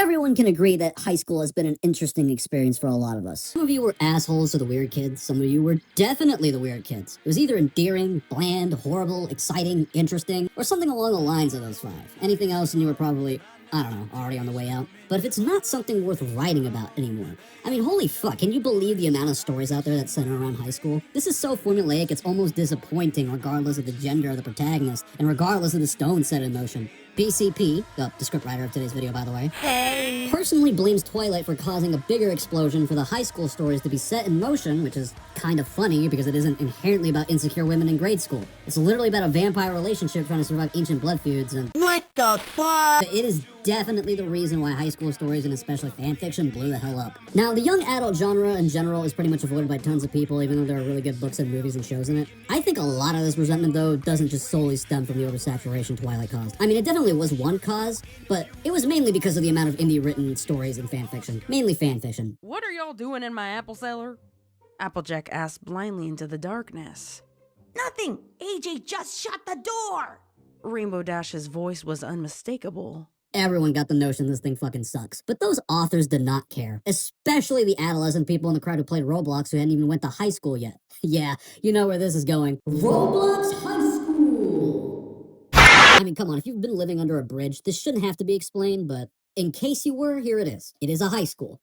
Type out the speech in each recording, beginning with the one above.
Everyone can agree that high school has been an interesting experience for a lot of us. Some of you were assholes to the weird kids, some of you were definitely the weird kids. It was either endearing, bland, horrible, exciting, interesting, or something along the lines of those five. Anything else and you were probably, I don't know, already on the way out. But if it's not something worth writing about anymore, I mean, holy fuck, can you believe the amount of stories out there that center around high school? This is so formulaic, it's almost disappointing regardless of the gender of the protagonist, and regardless of the stone set in motion. BCP, the scriptwriter of today's video, by the way, personally blames Twilight for causing a bigger explosion for the high school stories to be set in motion, which is kind of funny because it isn't inherently about insecure women in grade school. It's literally about a vampire relationship trying to survive ancient blood feuds and... What the fuck? But it is definitely the reason why high school stories and especially fanfiction blew the hell up. Now, the young adult genre in general is pretty much avoided by tons of people, even though there are really good books and movies and shows in it. I think a lot of this resentment, though, doesn't just solely stem from the oversaturation Twilight caused. I mean, it definitely was one cause, but it was mainly because of the amount of indie-written stories and fanfiction. Mainly fanfiction. What are y'all doing in my apple cellar? Applejack asked blindly into the darkness. Nothing! AJ just shut the door! Rainbow Dash's voice was unmistakable. Everyone got the notion this thing fucking sucks. But those authors did not care. Especially the adolescent people in the crowd who played Roblox who hadn't even went to high school yet. Yeah, you know where this is going. Roblox High School! I mean, come on, if you've been living under a bridge, this shouldn't have to be explained, but in case you were, here it is. It is a high school.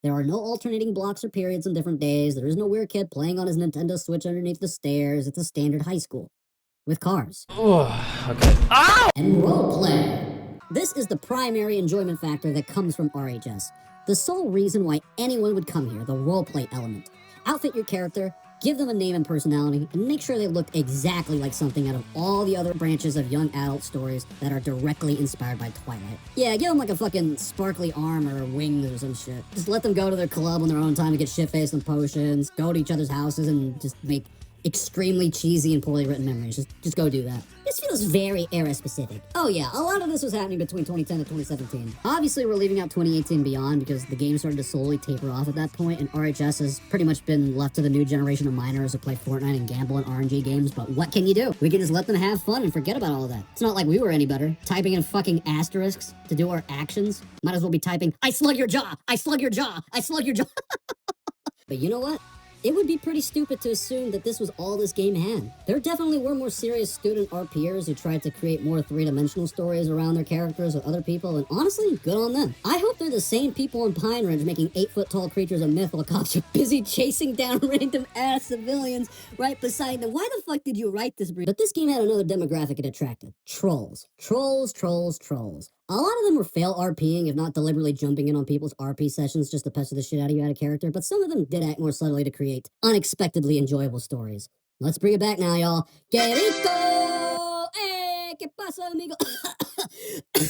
There are no alternating blocks or periods on different days. There is no weird kid playing on his Nintendo Switch underneath the stairs. It's a standard high school. With cars. Oh, okay. Ow! And roleplay. This is the primary enjoyment factor that comes from RHS. The sole reason why anyone would come here, the roleplay element. Outfit your character, give them a name and personality, and make sure they look exactly like something out of all the other branches of young adult stories that are directly inspired by Twilight. Yeah, give them like a fucking sparkly arm or wings or some shit. Just let them go to their club on their own time to get shit-faced on potions, go to each other's houses and just make extremely cheesy and poorly written memories. Just go do that. This feels very era-specific. Oh yeah, a lot of this was happening between 2010 and 2017. Obviously, we're leaving out 2018 beyond because the game started to slowly taper off at that point, and RHS has pretty much been left to the new generation of minors who play Fortnite and gamble in RNG games, but what can you do? We can just let them have fun and forget about all of that. It's not like we were any better. Typing in fucking asterisks to do our actions. Might as well be typing, I slug your jaw! I slug your jaw! I slug your jaw! But you know what? It would be pretty stupid to assume that this was all this game had. There definitely were more serious student RPers who tried to create more three-dimensional stories around their characters with other people, and honestly, good on them. I hope they're the same people in Pine Ridge making 8-foot-tall creatures of myth while cops are busy chasing down random-ass civilians right beside them. Why the fuck did you write this? But this game had another demographic it attracted. Trolls. Trolls, trolls, trolls. A lot of them were fail RPing, if not deliberately jumping in on people's RP sessions just to pester the shit out of you out of character, but some of them did act more subtly to create unexpectedly enjoyable stories. Let's bring it back now, y'all. Que rico! Eh, que pasa, amigo?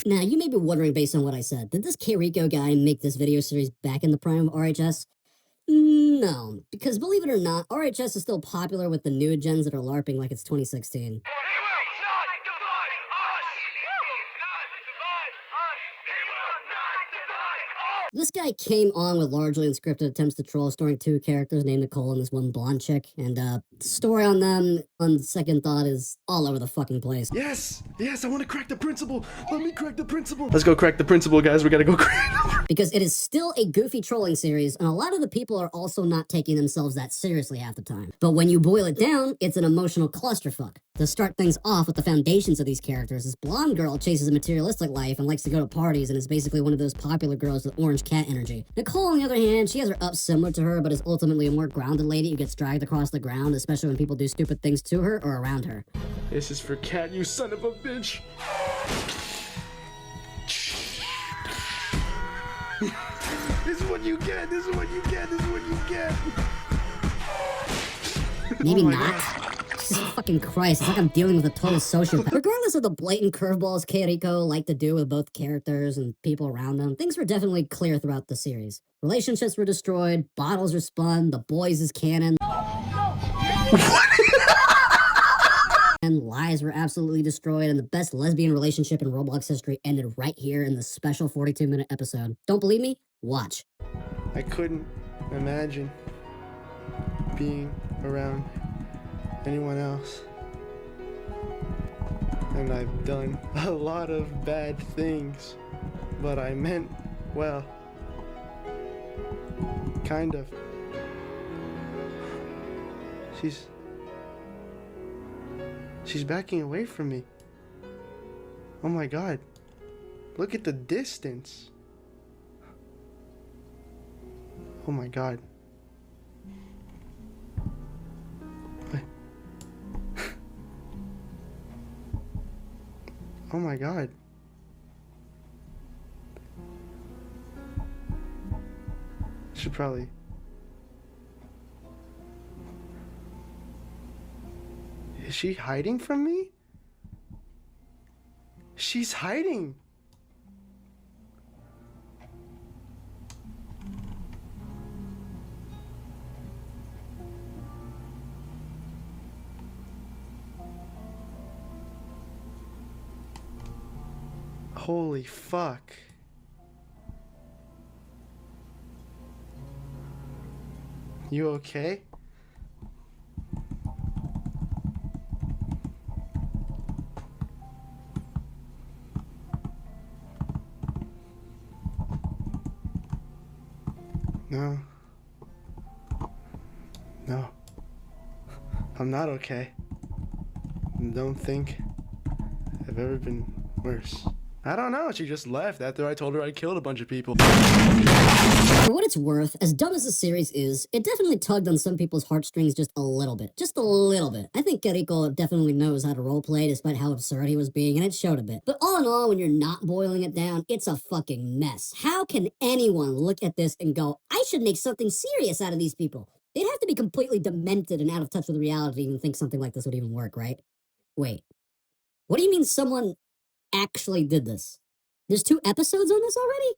Now, you may be wondering based on what I said, did this Que Rico guy make this video series back in the prime of RHS? No, because believe it or not, RHS is still popular with the new gens that are LARPing like it's 2016. This guy came on with largely unscripted attempts to troll, starring two characters named Nicole and this one blonde chick, and the story on them, on second thought, is all over the fucking place. Yes, I want to crack the principal. Let me crack the principal. Let's go crack the principal, guys. We gotta go crack. Because it is still a goofy trolling series, and a lot of the people are also not taking themselves that seriously half the time. But when you boil it down, it's an emotional clusterfuck. To start things off with the foundations of these characters, this blonde girl chases a materialistic life and likes to go to parties and is basically one of those popular girls with orange cat energy. Nicole, on the other hand, she has her ups similar to her, but is ultimately a more grounded lady who gets dragged across the ground, especially when people do stupid things to her or around her. This is for Cat, you son of a bitch. This is what you get. This is what you get. This is what you get. Maybe not. Jesus fucking Christ, it's like I'm dealing with a total sociopath. Regardless of the blatant curveballs Que Rico liked to do with both characters and people around them, things were definitely clear throughout the series. Relationships were destroyed, bottles were spun, the boys is canon. And lies were absolutely destroyed, and the best lesbian relationship in Roblox history ended right here in the special 42-minute episode. Don't believe me? Watch. I couldn't imagine being around anyone else. And I've done a lot of bad things, but I meant Well, kind of. She's backing away from me. Oh my god. Look at the distance. Oh my god. Oh my god. Should probably. Is she hiding from me? She's hiding. Holy fuck. You okay? No. No. I'm not okay. Don't think I've ever been worse. I don't know, she just left after I told her I killed a bunch of people. For what it's worth, as dumb as the series is, it definitely tugged on some people's heartstrings just a little bit. Just a little bit. I think Kiriko definitely knows how to roleplay despite how absurd he was being, and it showed a bit. But all in all, when you're not boiling it down, it's a fucking mess. How can anyone look at this and go, I should make something serious out of these people? They'd have to be completely demented and out of touch with reality to even think something like this would even work, right? Wait. What do you mean someone actually did this? There's 2 episodes on this already?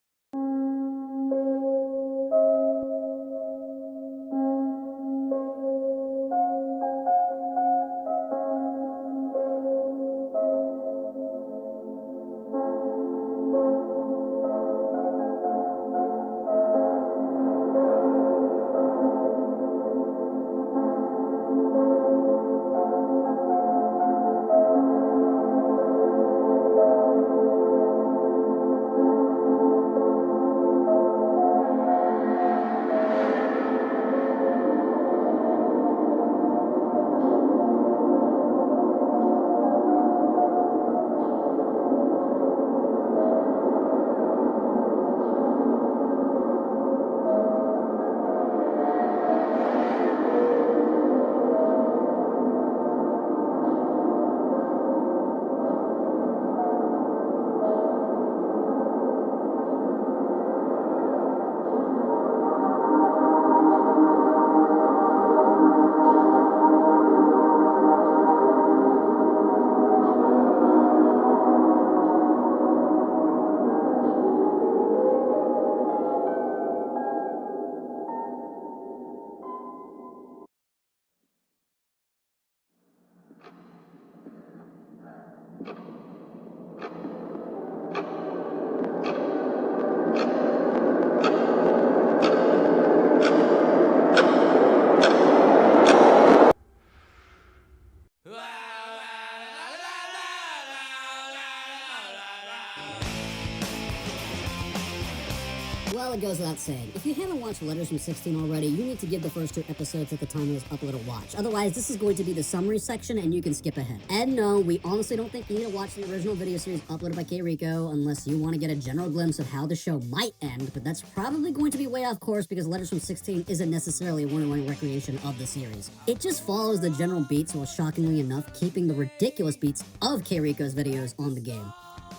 Well, it goes without saying, if you haven't watched Letters from 16 already, you need to give the first 2 episodes at the time it was uploaded a watch. Otherwise, this is going to be the summary section and you can skip ahead. And no, we honestly don't think you need to watch the original video series uploaded by Kiriko unless you want to get a general glimpse of how the show might end, but that's probably going to be way off course because Letters from 16 isn't necessarily a one-on-one recreation of the series. It just follows the general beats while shockingly enough keeping the ridiculous beats of Kiriko's videos on the game.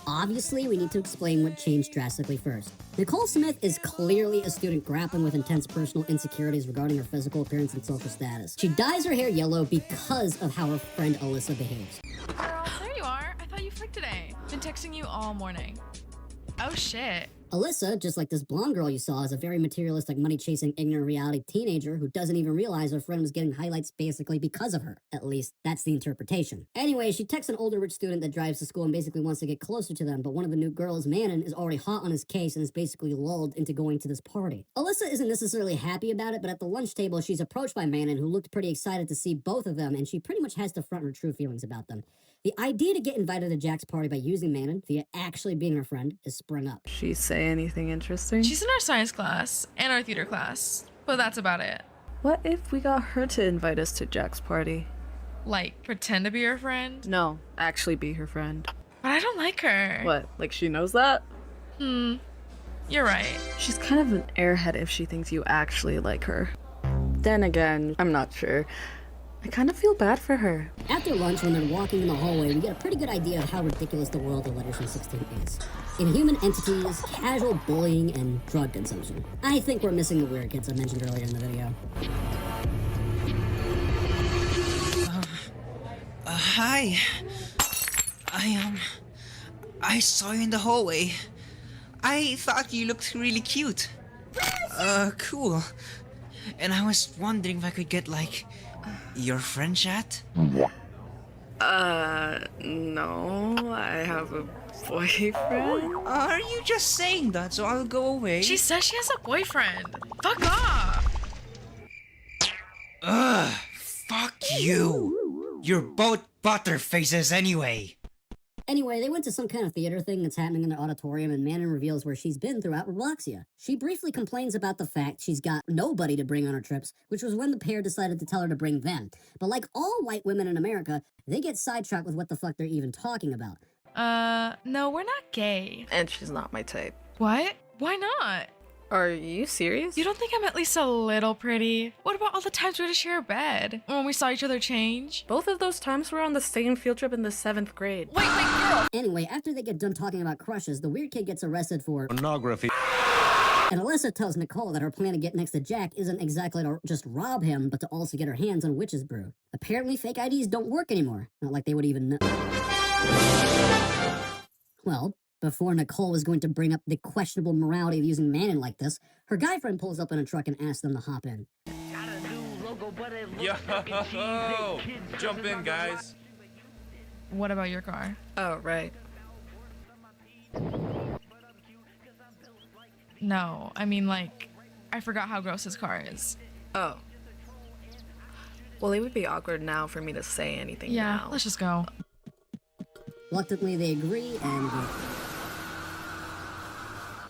Obviously, we need to explain what changed drastically first. Nicole Smith is clearly a student grappling with intense personal insecurities regarding her physical appearance and social status. She dyes her hair yellow because of how her friend Alyssa behaves. Girl, there you are. I thought you flicked today. Been texting you all morning. Oh shit. Alyssa, just like this blonde girl you saw, is a very materialistic, money-chasing, ignorant reality teenager who doesn't even realize her friend was getting highlights basically because of her. At least, that's the interpretation. Anyway, she texts an older rich student that drives to school and basically wants to get closer to them, but one of the new girls, Manon, is already hot on his case and is basically lulled into going to this party. Alyssa isn't necessarily happy about it, but at the lunch table, she's approached by Manon, who looked pretty excited to see both of them, and she pretty much has to front her true feelings about them. The idea to get invited to Jack's party by using Manon via actually being her friend is sprung up. She say anything interesting? She's in our science class and our theater class, but that's about it. What if we got her to invite us to Jack's party? Like, pretend to be her friend? No, actually be her friend. But I don't like her. What, like she knows that? You're right. She's kind of an airhead if she thinks you actually like her. Then again, I'm not sure. I kind of feel bad for her. After lunch, when they're walking in the hallway, we get a pretty good idea of how ridiculous the world of LF16 is. Inhuman entities, casual bullying, and drug consumption. I think we're missing the weird kids I mentioned earlier in the video. Hi. I saw you in the hallway. I thought you looked really cute. Cool. And I was wondering if I could get, like, your friend chat? No, I have a boyfriend. Are you just saying that so I'll go away? She says she has a boyfriend. Fuck off. Ugh, fuck you. You're both butterfaces anyway. Anyway, they went to some kind of theater thing that's happening in the auditorium, and Manon reveals where she's been throughout Robloxia. She briefly complains about the fact she's got nobody to bring on her trips, which was when the pair decided to tell her to bring them. But like all white women in America, they get sidetracked with what the fuck they're even talking about. No, we're not gay. And she's not my type. What? Why not? Are you serious? You don't think I'm at least a little pretty? What about all the times we had to share a bed? Or when we saw each other change? Both of those times were on the same field trip in the 7th grade. Wait, girl! Anyway, after they get done talking about crushes, the weird kid gets arrested for pornography. And Alyssa tells Nicole that her plan to get next to Jack isn't exactly to just rob him, but to also get her hands on witch's brew. Apparently fake IDs don't work anymore. Not like they would even know. Well, before Nicole was going to bring up the questionable morality of using Manon like this, her guy friend pulls up in a truck and asks them to hop in. Yo, jump in, guys. What about your car? Oh, right. No, I mean, like, I forgot how gross his car is. Oh. Well, it would be awkward now for me to say anything now. Let's just go. Reluctantly, they agree, and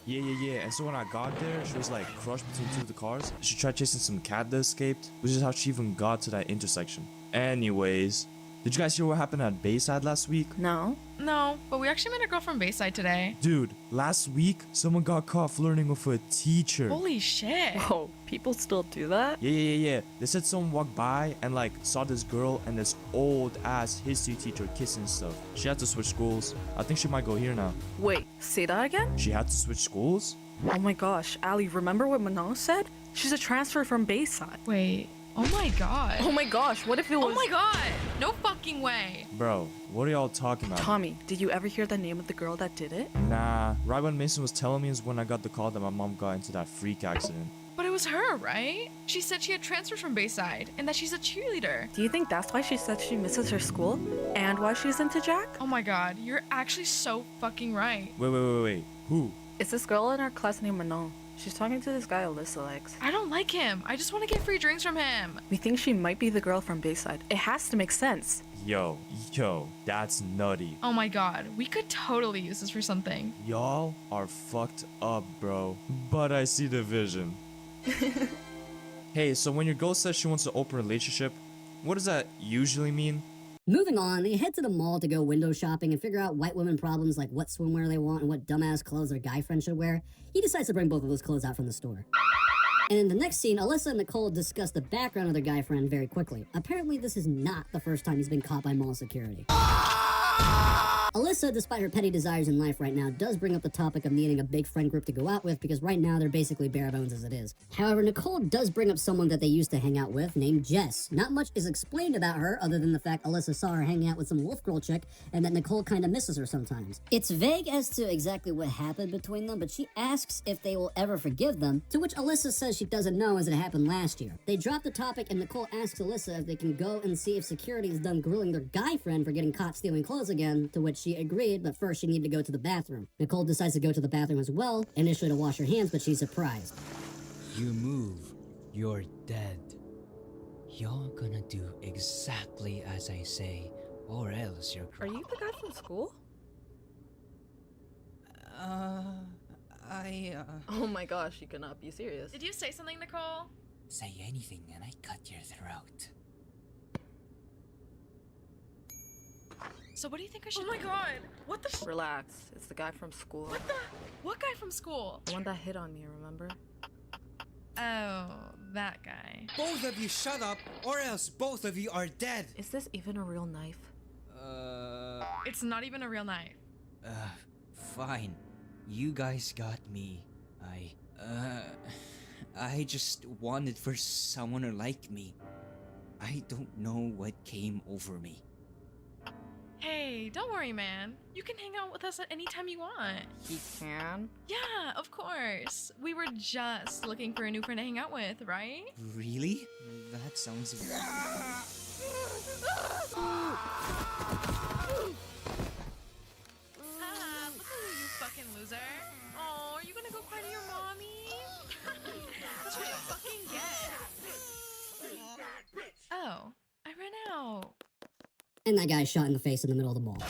Yeah. And so when I got there, she was like crushed between two of the cars. She tried chasing some cat that escaped, which is how she even got to that intersection. Anyways, did you guys hear what happened at Bayside last week? No. No, but we actually met a girl from Bayside today. Dude, last week, someone got caught flirting with a teacher. Holy shit. Whoa, people still do that? Yeah. They said someone walked by and like saw this girl and this old ass history teacher kissing and stuff. She had to switch schools. I think she might go here now. Wait, say that again? She had to switch schools? Oh my gosh, Ali, remember what Manon said? She's a transfer from Bayside. Wait, oh my god. Oh my gosh, what if it was— Oh my god! No fucking way! Bro, what are y'all talking about? Tommy, did you ever hear the name of the girl that did it? Nah, right when Mason was telling me is when I got the call that my mom got into that freak accident. But it was her, right? She said she had transferred from Bayside and that she's a cheerleader. Do you think that's why she said she misses her school? And why she's into Jack? Oh my god, you're actually so fucking right. Wait. Who? It's this girl in our class named Manon. She's talking to this guy Alyssa likes. I don't like him. I just want to get free drinks from him. We think she might be the girl from Bayside. It has to make sense. Yo, that's nutty. Oh my god, we could totally use this for something. Y'all are fucked up, bro. But I see the vision. Hey, so when your girl says she wants an open relationship, what does that usually mean? moving on, they head to the mall to go window shopping and figure out white women problems like what swimwear they want and what dumbass clothes their guy friend should wear. He decides to bring both of those clothes out from the store. And in the next scene, Alyssa and Nicole discuss the background of their guy friend very quickly. Apparently, this is not the first time he's been caught by mall security. Alyssa, despite her petty desires in life right now, does bring up the topic of needing a big friend group to go out with because right now they're basically bare bones as it is. However, Nicole does bring up someone that they used to hang out with named Jess. Not much is explained about her other than the fact Alyssa saw her hanging out with some wolf girl chick and that Nicole kinda misses her sometimes. It's vague as to exactly what happened between them, but she asks if they will ever forgive them, to which Alyssa says she doesn't know as it happened last year. They drop the topic and Nicole asks Alyssa if they can go and see if security is done grilling their guy friend for getting caught stealing clothes again, to which she agreed, but first she needed to go to the bathroom. Nicole decides to go to the bathroom as well, initially to wash her hands, but she's surprised. You move, you're dead. You're gonna do exactly as I say, Or else you're Are you the guy from school? Oh my gosh, you cannot be serious. Did you say something, Nicole? Say anything and I cut your throat. So what do you think I should— Oh my god! What the— Relax, it's the guy from school. What guy from school? The one that hit on me, remember? Oh, that guy. Both of you shut up, or else both of you are dead. Is this even a real knife? It's not even a real knife. Fine. You guys got me. I just wanted for someone to like me. I don't know what came over me. Hey, don't worry, man. You can hang out with us at any time you want. He can? Yeah, of course. We were just looking for a new friend to hang out with, right? Really? That sounds... Haha, look at you, you fucking loser. Oh, are you gonna go cry to your mommy? That's what you fucking get. Oh, I ran out. And that guy shot in the face in the middle of the mall.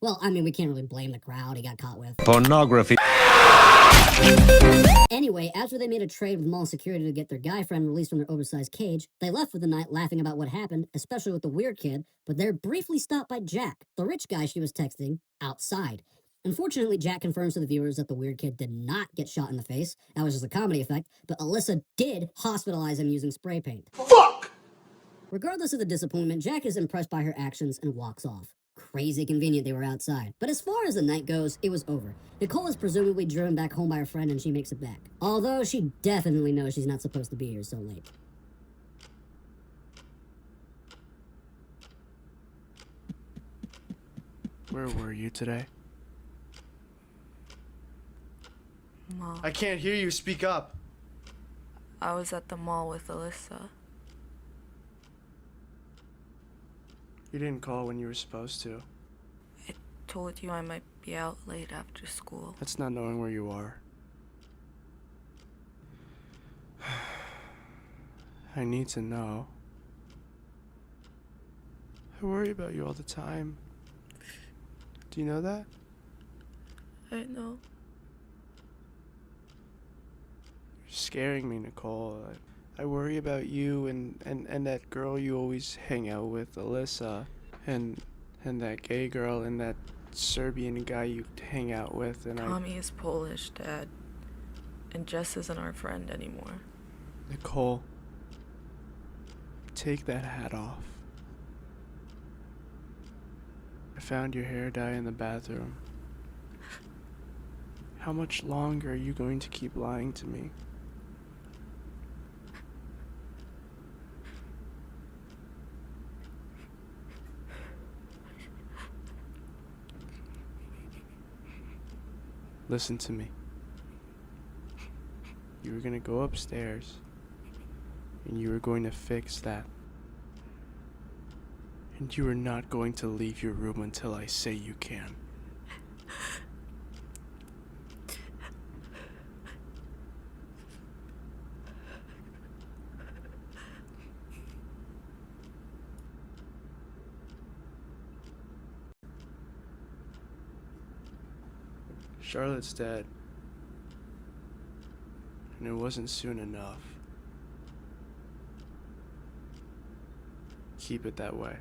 Well, I mean, we can't really blame the crowd he got caught with. Pornography. Anyway, after they made a trade with mall security to get their guy friend released from their oversized cage, they left for the night laughing about what happened, especially with the weird kid, but they're briefly stopped by Jack, the rich guy she was texting, outside. Unfortunately, Jack confirms to the viewers that the weird kid did not get shot in the face. That was just a comedy effect, but Alyssa did hospitalize him using spray paint. Fuck! Regardless of the disappointment, Jack is impressed by her actions and walks off. Crazy convenient they were outside. But as far as the night goes, it was over. Nicole is presumably driven back home by her friend and she makes it back. Although she definitely knows she's not supposed to be here so late. Where were you today? Mall. I can't hear you. Speak up. I was at the mall with Alyssa. You didn't call when you were supposed to. I told you I might be out late after school. That's not knowing where you are. I need to know. I worry about you all the time. Do you know that? I know. You're scaring me, Nicole. I worry about you and that girl you always hang out with, Alyssa, and that gay girl and that Serbian guy you hang out with, and Tommy is Polish, Dad. And Jess isn't our friend anymore. Nicole, take that hat off. I found your hair dye in the bathroom. How much longer are you going to keep lying to me? Listen to me. You were gonna go upstairs and you were going to fix that. And you are not going to leave your room until I say you can. Charlotte's dead. And it wasn't soon enough. Keep it that way.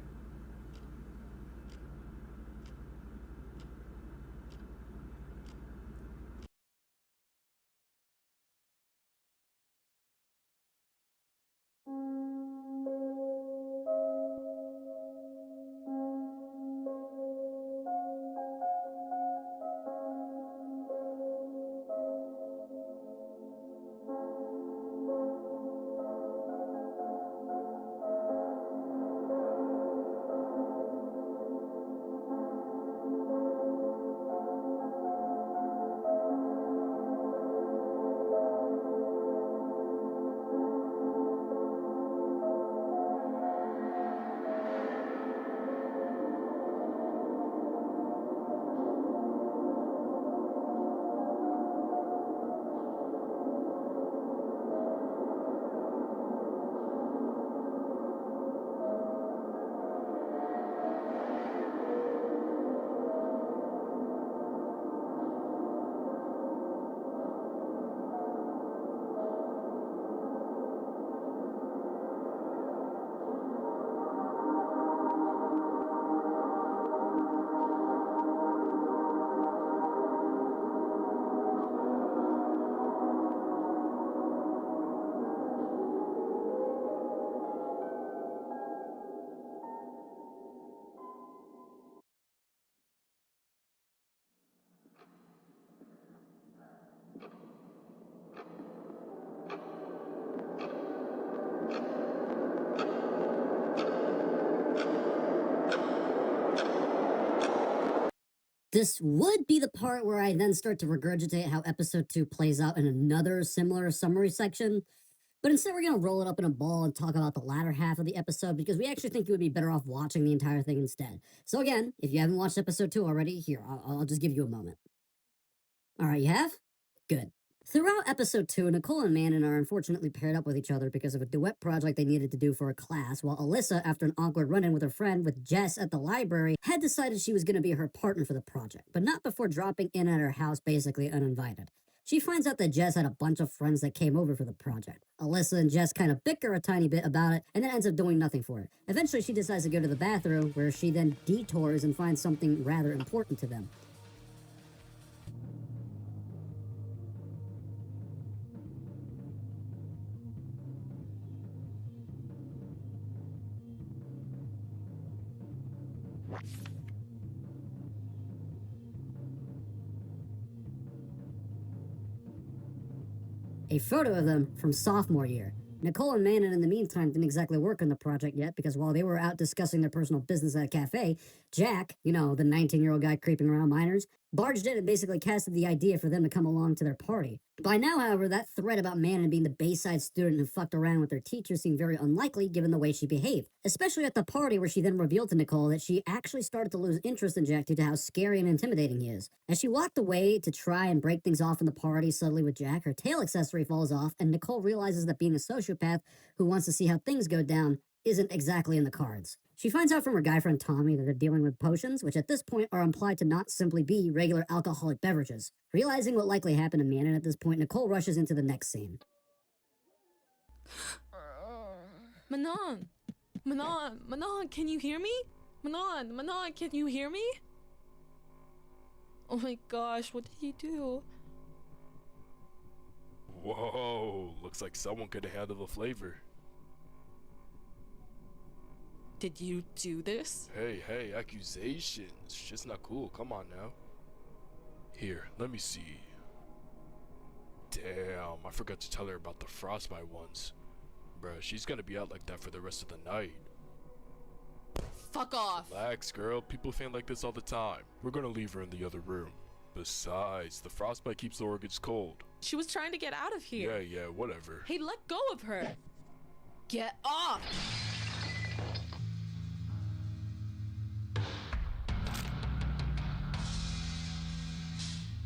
This would be the part where I then start to regurgitate how episode 2 plays out in another similar summary section. But instead, we're going to roll it up in a ball and talk about the latter half of the episode because we actually think you would be better off watching the entire thing instead. So again, if you haven't watched episode 2 already, here, I'll just give you a moment. All right, you have? Good. Throughout episode 2, Nicole and Manon are unfortunately paired up with each other because of a duet project they needed to do for a class, while Alyssa, after an awkward run-in with her friend with Jess at the library, had decided she was going to be her partner for the project, but not before dropping in at her house basically uninvited. She finds out that Jess had a bunch of friends that came over for the project. Alyssa and Jess kind of bicker a tiny bit about it, and then ends up doing nothing for it. Eventually, she decides to go to the bathroom, where she then detours and finds something rather important to them. A photo of them from sophomore year. Nicole and Manon, in the meantime, didn't exactly work on the project yet because while they were out discussing their personal business at a cafe, Jack, the 19-year-old guy creeping around minors, barged in and basically casted the idea for them to come along to their party. By now, however, that threat about Manon being the Bayside student who fucked around with her teacher seemed very unlikely given the way she behaved, especially at the party where she then revealed to Nicole that she actually started to lose interest in Jack due to how scary and intimidating he is. As she walked away to try and break things off in the party subtly with Jack, her tail accessory falls off, and Nicole realizes that being a sociopath who wants to see how things go down isn't exactly in the cards. She finds out from her guy friend Tommy that they're dealing with potions, which at this point are implied to not simply be regular alcoholic beverages. Realizing what likely happened to Manon at this point, Nicole rushes into the next scene. Manon! Manon, can you hear me? Manon, can you hear me? Oh my gosh, what did he do? Whoa, looks like someone could handle the flavor. Did you do this? Hey, accusations. Shit's not cool, come on now. Here, let me see. Damn, I forgot to tell her about the frostbite ones. Bruh, she's gonna be out like that for the rest of the night. Fuck off! Relax, girl, people faint like this all the time. We're gonna leave her in the other room. Besides, the frostbite keeps the organs cold. She was trying to get out of here. Yeah, whatever. Hey, let go of her! Get off!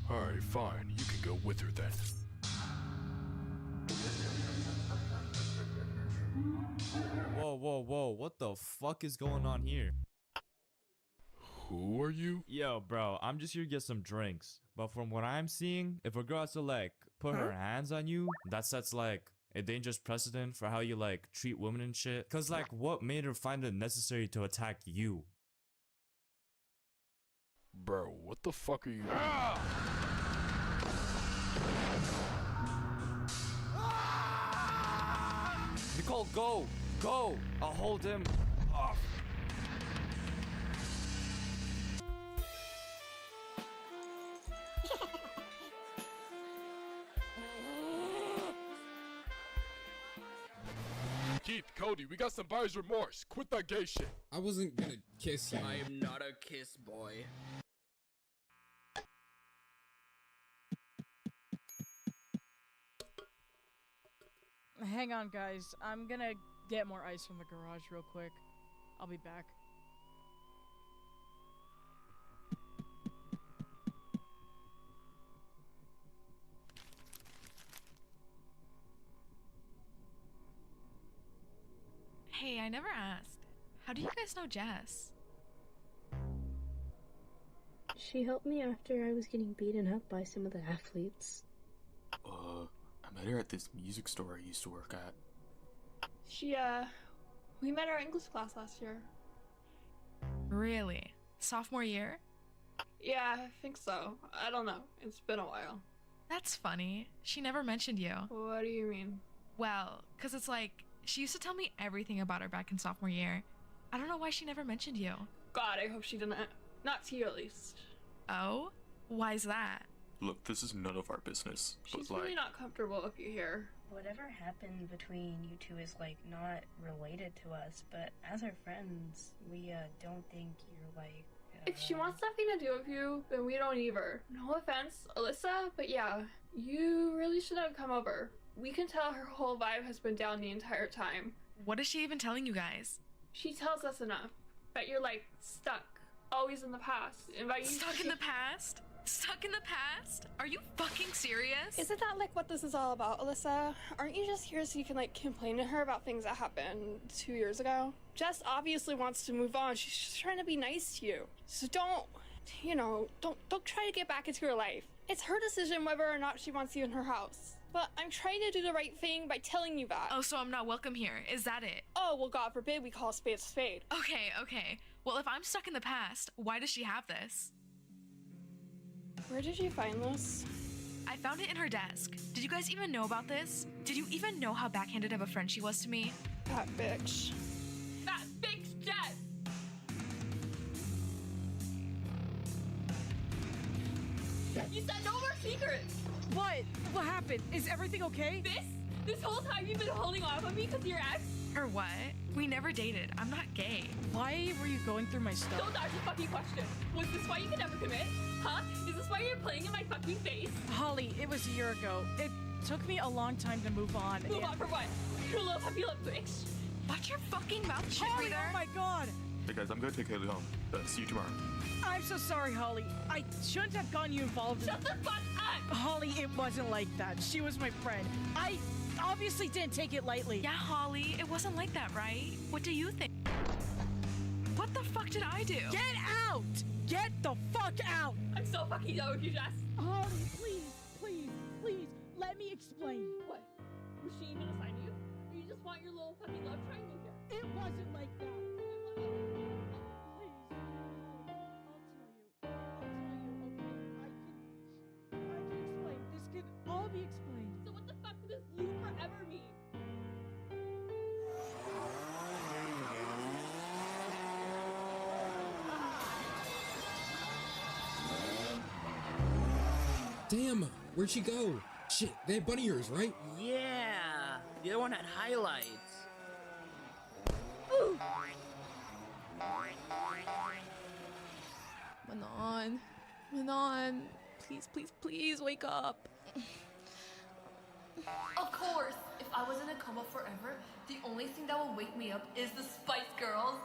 Alright, fine. You can go with her then. Whoa, what the fuck is going on here? Who are you? Yo, bro, I'm just here to get some drinks. But from what I'm seeing, if a girl has to, like, put her hands on you, that sets, like, a dangerous precedent for how you, like, treat women and shit. Cause, like, what made her find it necessary to attack you? Bro, what the fuck are you? Nicole, go! Go! I'll hold him off. Keith, Cody, we got some buyer's remorse. Quit that gay shit. I wasn't gonna kiss you. I am not a kiss boy. Hang on, guys. I'm gonna get more ice from the garage real quick. I'll be back. Hey, I never asked. How do you guys know Jess? She helped me after I was getting beaten up by some of the athletes. I met her at this music store I used to work at. We met our English class last year. Really? Sophomore year? Yeah, I think so. I don't know. It's been a while. That's funny. She never mentioned you. What do you mean? Well, cause it's like, she used to tell me everything about her back in sophomore year. I don't know why she never mentioned you. God, I hope she didn't. Not to you, at least. Oh? Why's that? Look, this is none of our business. She's but, really not comfortable if you hear. Whatever happened between you two is, like, not related to us, but as our friends, we, don't think you're, like, If she wants nothing to do with you, then we don't need her. No offense, Alyssa, but yeah, you really shouldn't have come over. We can tell her whole vibe has been down the entire time. What is she even telling you guys? She tells us enough. That you're like stuck, always in the past. Stuck in the past? Stuck in the past? Are you fucking serious? Isn't that like what this is all about, Alyssa? Aren't you just here so you can like complain to her about things that happened 2 years ago? Jess obviously wants to move on. She's just trying to be nice to you. So don't try to get back into her life. It's her decision whether or not she wants you in her house. But I'm trying to do the right thing by telling you that. Oh, so I'm not welcome here. Is that it? Oh, well, God forbid we call a spade a spade. Okay. Well, if I'm stuck in the past, why does she have this? Where did you find this? I found it in her desk. Did you guys even know about this? Did you even know how backhanded of a friend she was to me? That bitch. That bitch, Jess! You said no more secrets! What? What happened? Is everything okay? This whole time you've been holding off on me because of your ex? Or what? We never dated. I'm not gay. Why were you going through my stuff? Don't ask the fucking question. Was this why you could never commit? Huh? Is this why you're playing in my fucking face? Holly, it was a year ago. It took me a long time to move on. Move on for what? Your little puppy lip bitch. Watch your fucking mouth, shit Holly, reader. oh my god! Hey guys, I'm gonna take Haley home. See you tomorrow. I'm so sorry, Holly. I shouldn't have gotten you involved in Shut the fuck up! Holly, it wasn't like that. She was my friend. I obviously didn't take it lightly. Yeah, Holly, it wasn't like that, right? What do you think? What the fuck did I do? Get out! Get the fuck out! I'm so fucking done with you, Jess. Holly, please, let me explain. What? Was she even assigned you? Or you just want your little fucking love triangle here? It wasn't like that. All be explained. So what the fuck does you forever mean? Damn, where'd she go? Shit, they had bunny ears, right? Yeah, the other one had highlights. Manon, please wake up. Of course, if I was in a coma forever, the only thing that will wake me up is the Spice Girls.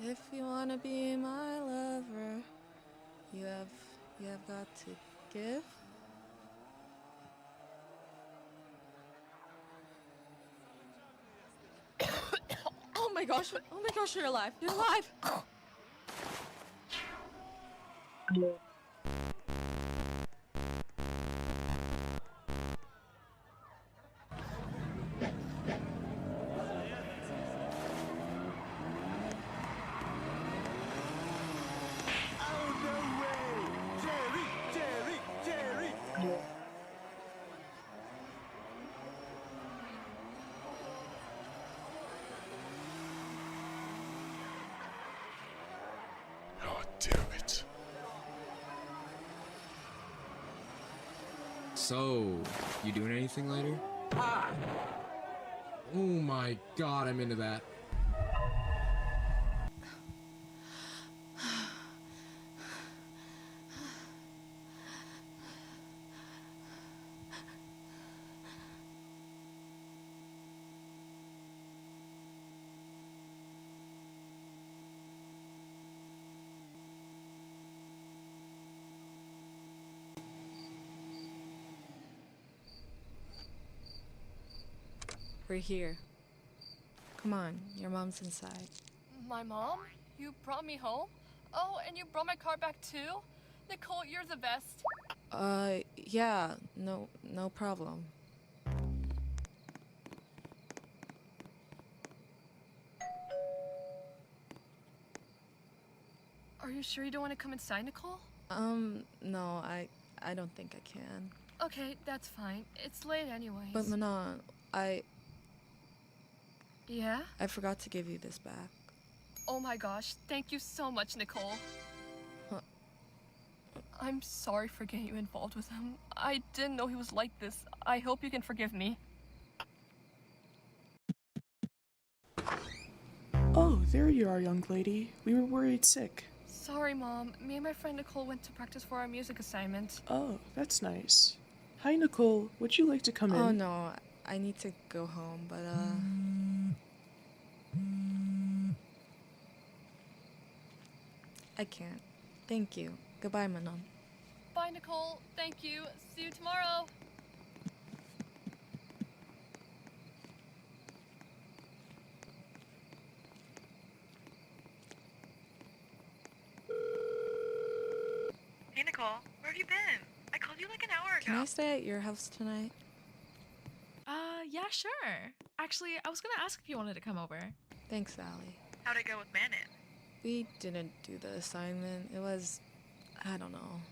If you wanna be my lover, you have got to give. Oh my gosh, you're alive. You're alive. God damn it. So, you doing anything later? Ah! Oh my god, I'm into that. We're here. Come on, your mom's inside. My mom? You brought me home? Oh, and you brought my car back too? Nicole, you're the best. Yeah, no problem. Are you sure you don't want to come inside, Nicole? No, I don't think I can. Okay, that's fine. It's late anyways. But Manon, Yeah? I forgot to give you this back. Oh my gosh, thank you so much, Nicole. Huh. I'm sorry for getting you involved with him. I didn't know he was like this. I hope you can forgive me. There you are, young lady. We were worried sick. Sorry, Mom. Me and my friend Nicole went to practice for our music assignment. Oh, that's nice. Hi, Nicole. Would you like to come in? Oh no, I need to go home, but I can't. Thank you. Goodbye, Manon. Bye, Nicole. Thank you. See you tomorrow. Hey, Nicole. Where have you been? I called you like an hour ago. Can I stay at your house tonight? Yeah, sure. Actually, I was gonna ask if you wanted to come over. Thanks, Allie. How'd it go with Manon? We didn't do the assignment. It was, I don't know.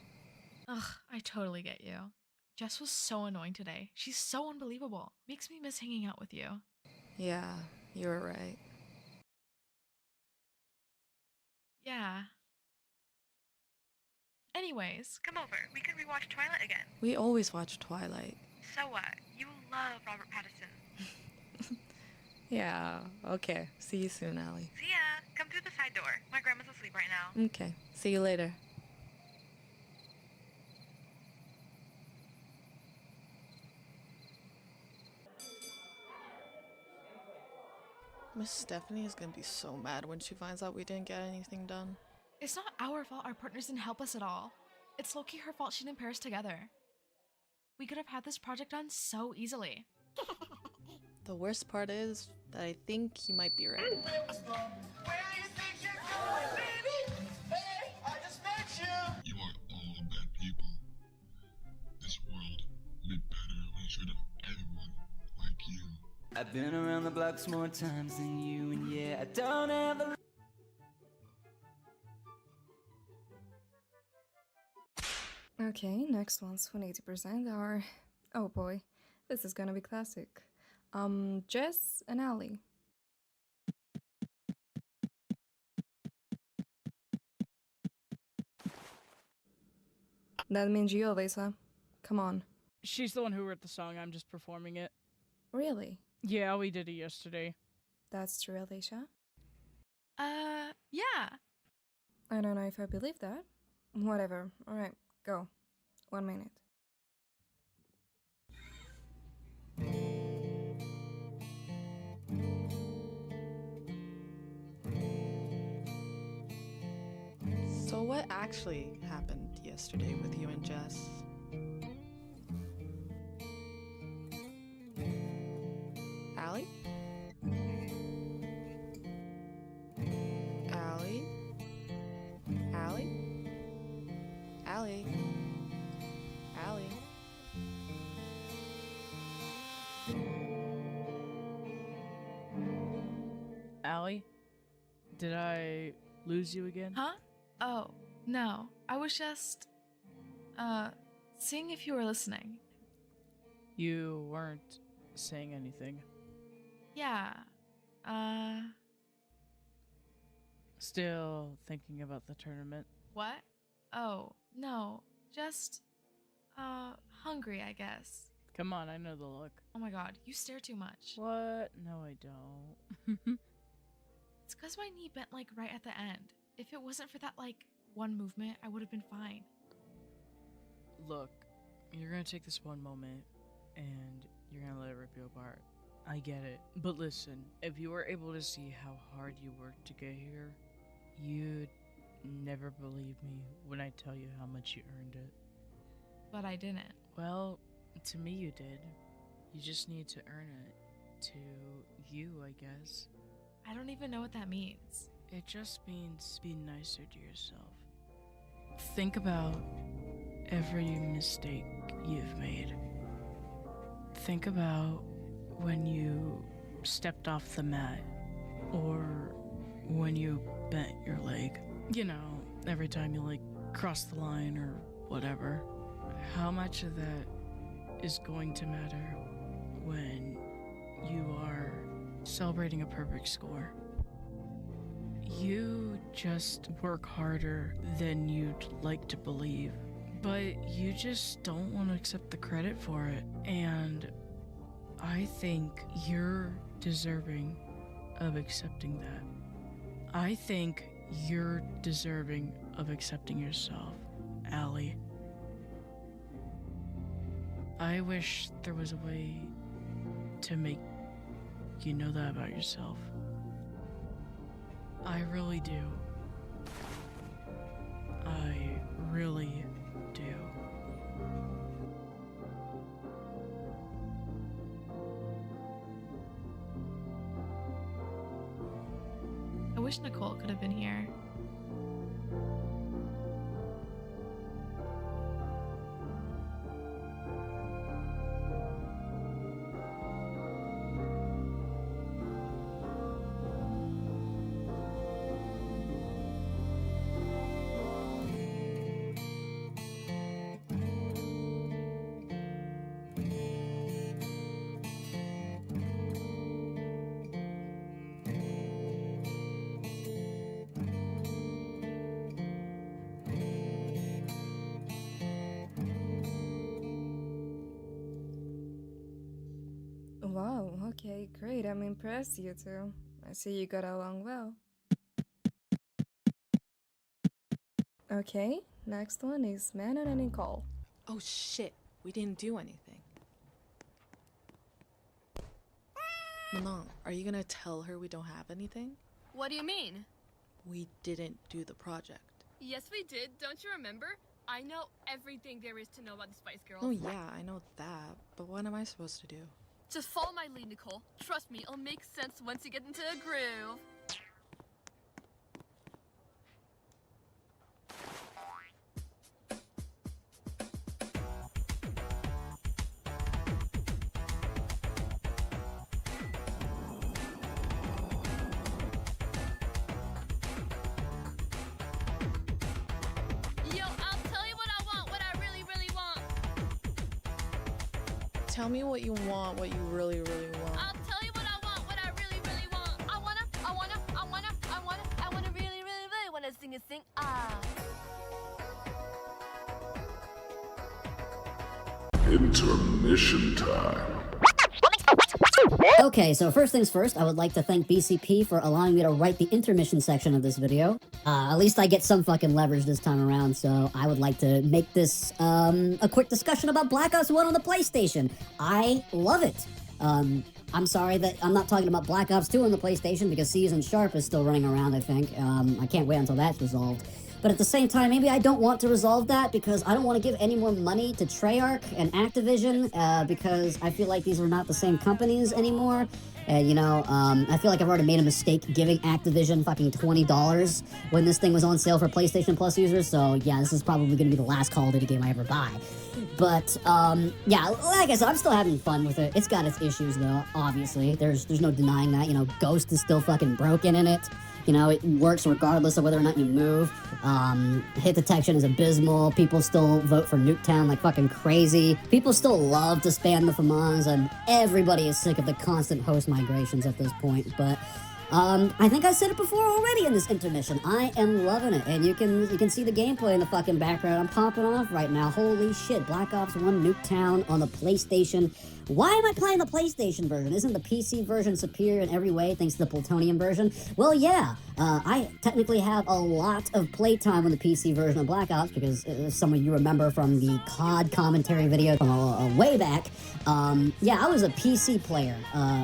Ugh, I totally get you. Jess was so annoying today. She's so unbelievable. Makes me miss hanging out with you. Yeah, you were right. Yeah. Anyways, come over. We can rewatch Twilight again. We always watch Twilight. So what? You love Robert Pattinson. Yeah, okay. See you soon, Allie. See ya. Come through the side door. My grandma's asleep right now. Okay, see you later. Miss Stephanie is gonna be so mad when she finds out we didn't get anything done. It's not our fault our partners didn't help us at all. It's low-key her fault she didn't pair us together. We could have had this project done so easily. The worst part is that I think he might be right. You are all bad people. This world would be better when it's rid of everyone like you. I've been around the blocks more times than you, and yeah, I don't have the... Okay, next one's 180% are... Oh boy, this is gonna be classic. Jess and Allie. That means you, Lisa. Come on. She's the one who wrote the song, I'm just performing it. Really? Yeah, we did it yesterday. That's true, Alicia? Yeah. I don't know if I believe that. Whatever. Alright, go. 1 minute. So what actually happened yesterday with you and Jess? Allie? Allie? Allie? Allie? Allie? Allie? Did I lose you again? Huh? Oh, no. I was just, seeing if you were listening. You weren't saying anything. Yeah. Still thinking about the tournament? What? Oh, no. Just, hungry, I guess. Come on, I know the look. Oh my god, you stare too much. What? No, I don't. It's because my knee bent, like, right at the end. If it wasn't for that, like, one movement, I would have been fine. Look, you're gonna take this one moment, and you're gonna let it rip you apart. I get it. But listen, if you were able to see how hard you worked to get here, you'd never believe me when I tell you how much you earned it. But I didn't. Well, to me you did. You just need to earn it. To you, I guess. I don't even know what that means. It just means be nicer to yourself. Think about every mistake you've made. Think about when you stepped off the mat, or when you bent your leg. You know, every time you, like, cross the line or whatever. How much of that is going to matter when you are celebrating a perfect score? You just work harder than you'd like to believe, but you just don't want to accept the credit for it. And I think you're deserving of accepting that. I think you're deserving of accepting yourself, Allie. I wish there was a way to make you know that about yourself. I really do. I really do. I wish Nicole could have been here. Wow, okay, great. I'm impressed, you two. I see you got along well. Okay, next one is Manon and Nicole. Oh shit, we didn't do anything. Manon, are you gonna tell her we don't have anything? What do you mean? We didn't do the project. Yes, we did. Don't you remember? I know everything there is to know about the Spice Girls. Oh yeah, I know that, but what am I supposed to do? Just follow my lead, Nicole. Trust me, it'll make sense once you get into a groove. Yo, I'll tell you what I want, what I really, really want. Tell me what you want, what you really, really want. I'll tell you what I want, what I really, really want. I wanna really, really, really wanna sing a sing. Intermission time. Okay, so first things first, I would like to thank BCP for allowing me to write the intermission section of this video. At least I get some fucking leverage this time around, so I would like to make this a quick discussion about Black Ops 1 on the PlayStation. I love it. I'm sorry that I'm not talking about Black Ops 2 on the PlayStation because Season Sharp is still running around, I think. I can't wait until that's resolved. But at the same time, maybe I don't want to resolve that because I don't want to give any more money to Treyarch and Activision because I feel like these are not the same companies anymore. I feel like I've already made a mistake giving Activision fucking $20 when this thing was on sale for PlayStation Plus users. So yeah, this is probably going to be the last Call of Duty game I ever buy. But yeah, like I said, I'm still having fun with it. It's got its issues though, obviously. There's no denying that. Ghost is still fucking broken in it. It works regardless of whether or not you move. Hit detection is abysmal. People still vote for Nuketown like fucking crazy. People still love to spam the FAMAS, and everybody is sick of the constant host migrations at this point. But I think I said it before already in this intermission. I am loving it, and you can see the gameplay in the fucking background. I'm popping off right now. Holy shit, Black Ops 1 Nuketown on the PlayStation. Why am I playing the PlayStation version? Isn't the PC version superior in every way thanks to the Plutonium version? Well, yeah. I technically have a lot of playtime on the PC version of Black Ops because some of you remember from the COD commentary video from way back. Yeah, I was a PC player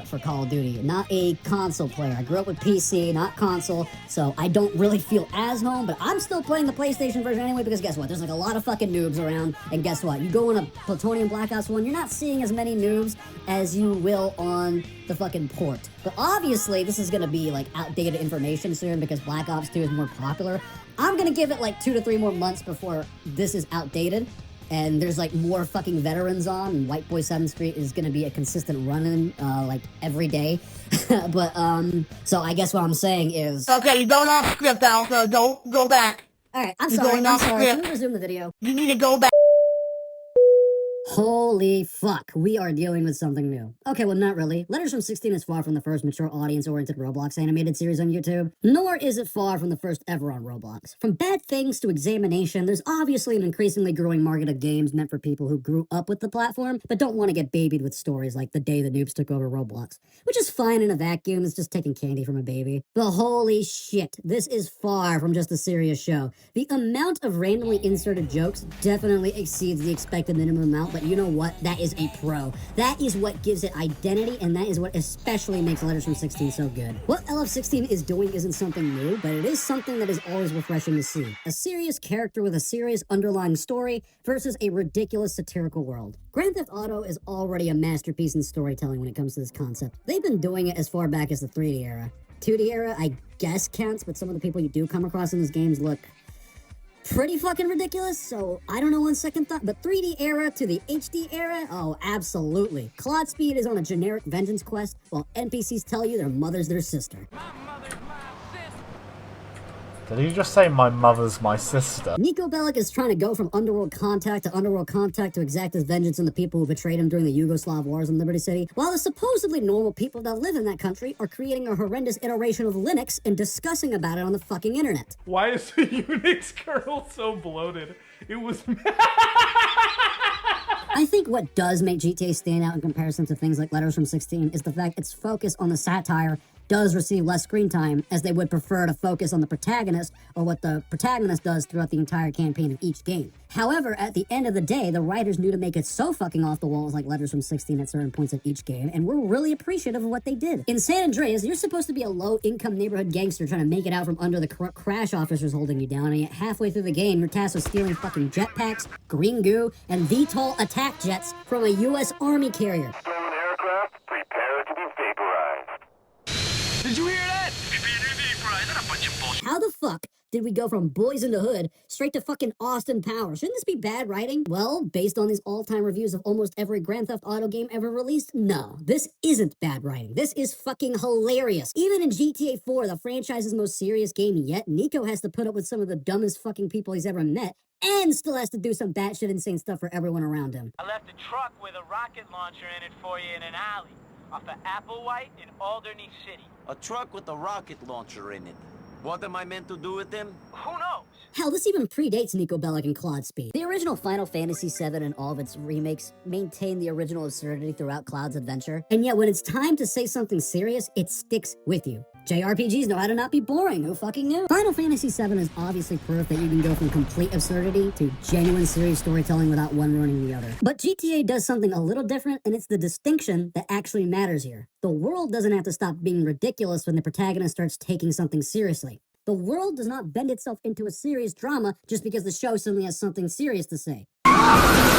for Call of Duty, not a console player. I grew up with PC, not console, so I don't really feel as home, but I'm still playing the PlayStation version anyway because guess what? There's like a lot of fucking noobs around, and guess what? You go on a Plutonium Black Ops 1, you're not seeing as many noobs as you will on the fucking port. But obviously, this is gonna be like outdated information soon because Black Ops 2 is more popular. I'm gonna give it like 2 to 3 more months before this is outdated and there's like more fucking veterans on, and White Boy 7th Street is gonna be a consistent run-in like every day. But so I guess what I'm saying is, Okay, you're going off script now, so don't go back. Alright, I'm You're sorry, going I'm off sorry. script. Can we resume the video? You need to go back. Holy fuck, we are dealing with something new. Okay, well, not really. Letters from 16 is far from the first mature audience-oriented Roblox animated series on YouTube, nor is it far from the first ever on Roblox. From bad things to examination, there's obviously an increasingly growing market of games meant for people who grew up with the platform, but don't want to get babied with stories like the day the noobs took over Roblox, which is fine in a vacuum. It's just taking candy from a baby. But holy shit, this is far from just a serious show. The amount of randomly inserted jokes definitely exceeds the expected minimum amount, but you know what? That is a pro. That is what gives it identity, and that is what especially makes Letters from 16 so good. What LF16 is doing isn't something new, but it is something that is always refreshing to see. A serious character with a serious underlying story versus a ridiculous satirical world. Grand Theft Auto is already a masterpiece in storytelling when it comes to this concept. They've been doing it as far back as the 3D era. 2D era, I guess counts, but some of the people you do come across in those games look pretty fucking ridiculous, so I don't know on second thought, but 3D era to the HD era? Oh, absolutely. Claude Speed is on a generic vengeance quest, while NPCs tell you their mother's their sister. Did he just say my mother's my sister? Niko Bellic is trying to go from underworld contact to exact his vengeance on the people who betrayed him during the Yugoslav wars in Liberty City, while the supposedly normal people that live in that country are creating a horrendous iteration of Linux and discussing about it on the fucking internet. Why is the Unix kernel so bloated? It was... I think what does make GTA stand out in comparison to things like Letters from 16 is the fact its focus on the satire does receive less screen time, as they would prefer to focus on the protagonist or what the protagonist does throughout the entire campaign of each game. However, at the end of the day, the writers knew to make it so fucking off the walls like Letters from 16 at certain points of each game, and we're really appreciative of what they did. In San Andreas, you're supposed to be a low-income neighborhood gangster trying to make it out from under the crash officers holding you down, and yet halfway through the game, you're tasked with stealing fucking jetpacks, green goo, and VTOL attack jets from a U.S. Army carrier. Did you hear that? That a bunch of bullshit. How the fuck did we go from Boys in the Hood straight to fucking Austin Powers? Shouldn't this be bad writing? Well, based on these all-time reviews of almost every Grand Theft Auto game ever released, no, this isn't bad writing. This is fucking hilarious. Even in GTA 4, the franchise's most serious game yet, Niko has to put up with some of the dumbest fucking people he's ever met, and still has to do some batshit insane stuff for everyone around him. I left a truck with a rocket launcher in it for you in an alley off of Applewhite in Alderney City. A truck with a rocket launcher in it. What am I meant to do with him? Who knows? Hell, this even predates Niko Bellic and Claude Speed. The original Final Fantasy VII and all of its remakes maintain the original absurdity throughout Cloud's adventure, and yet when it's time to say something serious, it sticks with you. JRPGs know how to not be boring, who fucking knew? Final Fantasy VII is obviously proof that you can go from complete absurdity to genuine serious storytelling without one ruining the other. But GTA does something a little different, and it's the distinction that actually matters here. The world doesn't have to stop being ridiculous when the protagonist starts taking something seriously. The world does not bend itself into a serious drama just because the show suddenly has something serious to say.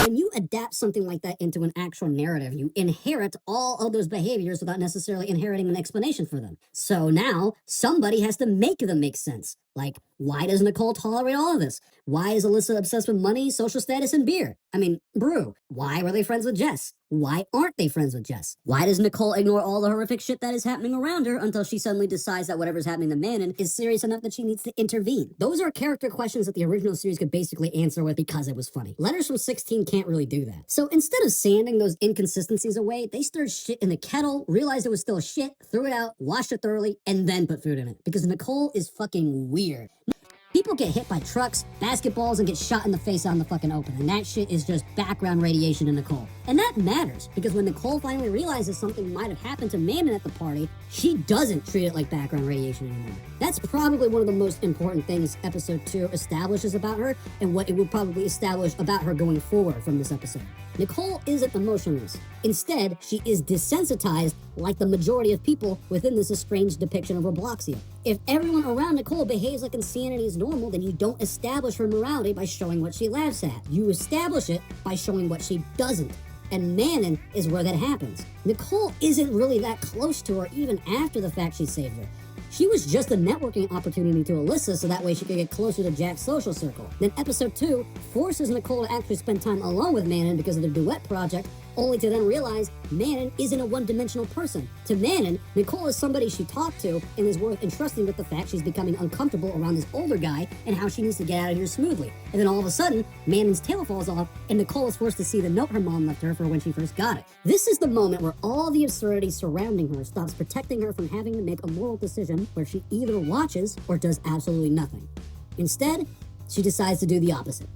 When you adapt something like that into an actual narrative, you inherit all of those behaviors without necessarily inheriting an explanation for them. So now, somebody has to make them make sense. Like, why does Nicole tolerate all of this? Why is Alyssa obsessed with money, social status, and beer? I mean, brew. Why were they friends with Jess? Why aren't they friends with Jess? Why does Nicole ignore all the horrific shit that is happening around her until she suddenly decides that whatever's happening to Manon is serious enough that she needs to intervene? Those are character questions that the original series could basically answer with because it was funny. Letters from 16 can't really do that. So instead of sanding those inconsistencies away, they stirred shit in the kettle, realized it was still shit, threw it out, washed it thoroughly, and then put food in it. Because Nicole is fucking weird. People get hit by trucks, basketballs, and get shot in the face out in the fucking open, and that shit is just background radiation to Nicole. And that matters, because when Nicole finally realizes something might have happened to Manon at the party, she doesn't treat it like background radiation anymore. That's probably one of the most important things Episode 2 establishes about her, and what it will probably establish about her going forward from this episode. Nicole isn't emotionless. Instead, she is desensitized like the majority of people within this estranged depiction of Robloxia. If everyone around Nicole behaves like insanity is normal, then you don't establish her morality by showing what she laughs at. You establish it by showing what she doesn't. And Manon is where that happens. Nicole isn't really that close to her even after the fact she saved her. She was just a networking opportunity to Alyssa so that way she could get closer to Jack's social circle. Then Episode 2 forces Nicole to actually spend time alone with Manon because of their duet project, only to then realize Manon isn't a one-dimensional person. To Manon, Nicole is somebody she talked to and is worth entrusting with the fact she's becoming uncomfortable around this older guy and how she needs to get out of here smoothly. And then all of a sudden, Manon's tail falls off and Nicole is forced to see the note her mom left her for when she first got it. This is the moment where all the absurdity surrounding her stops protecting her from having to make a moral decision where she either watches or does absolutely nothing. Instead, she decides to do the opposite.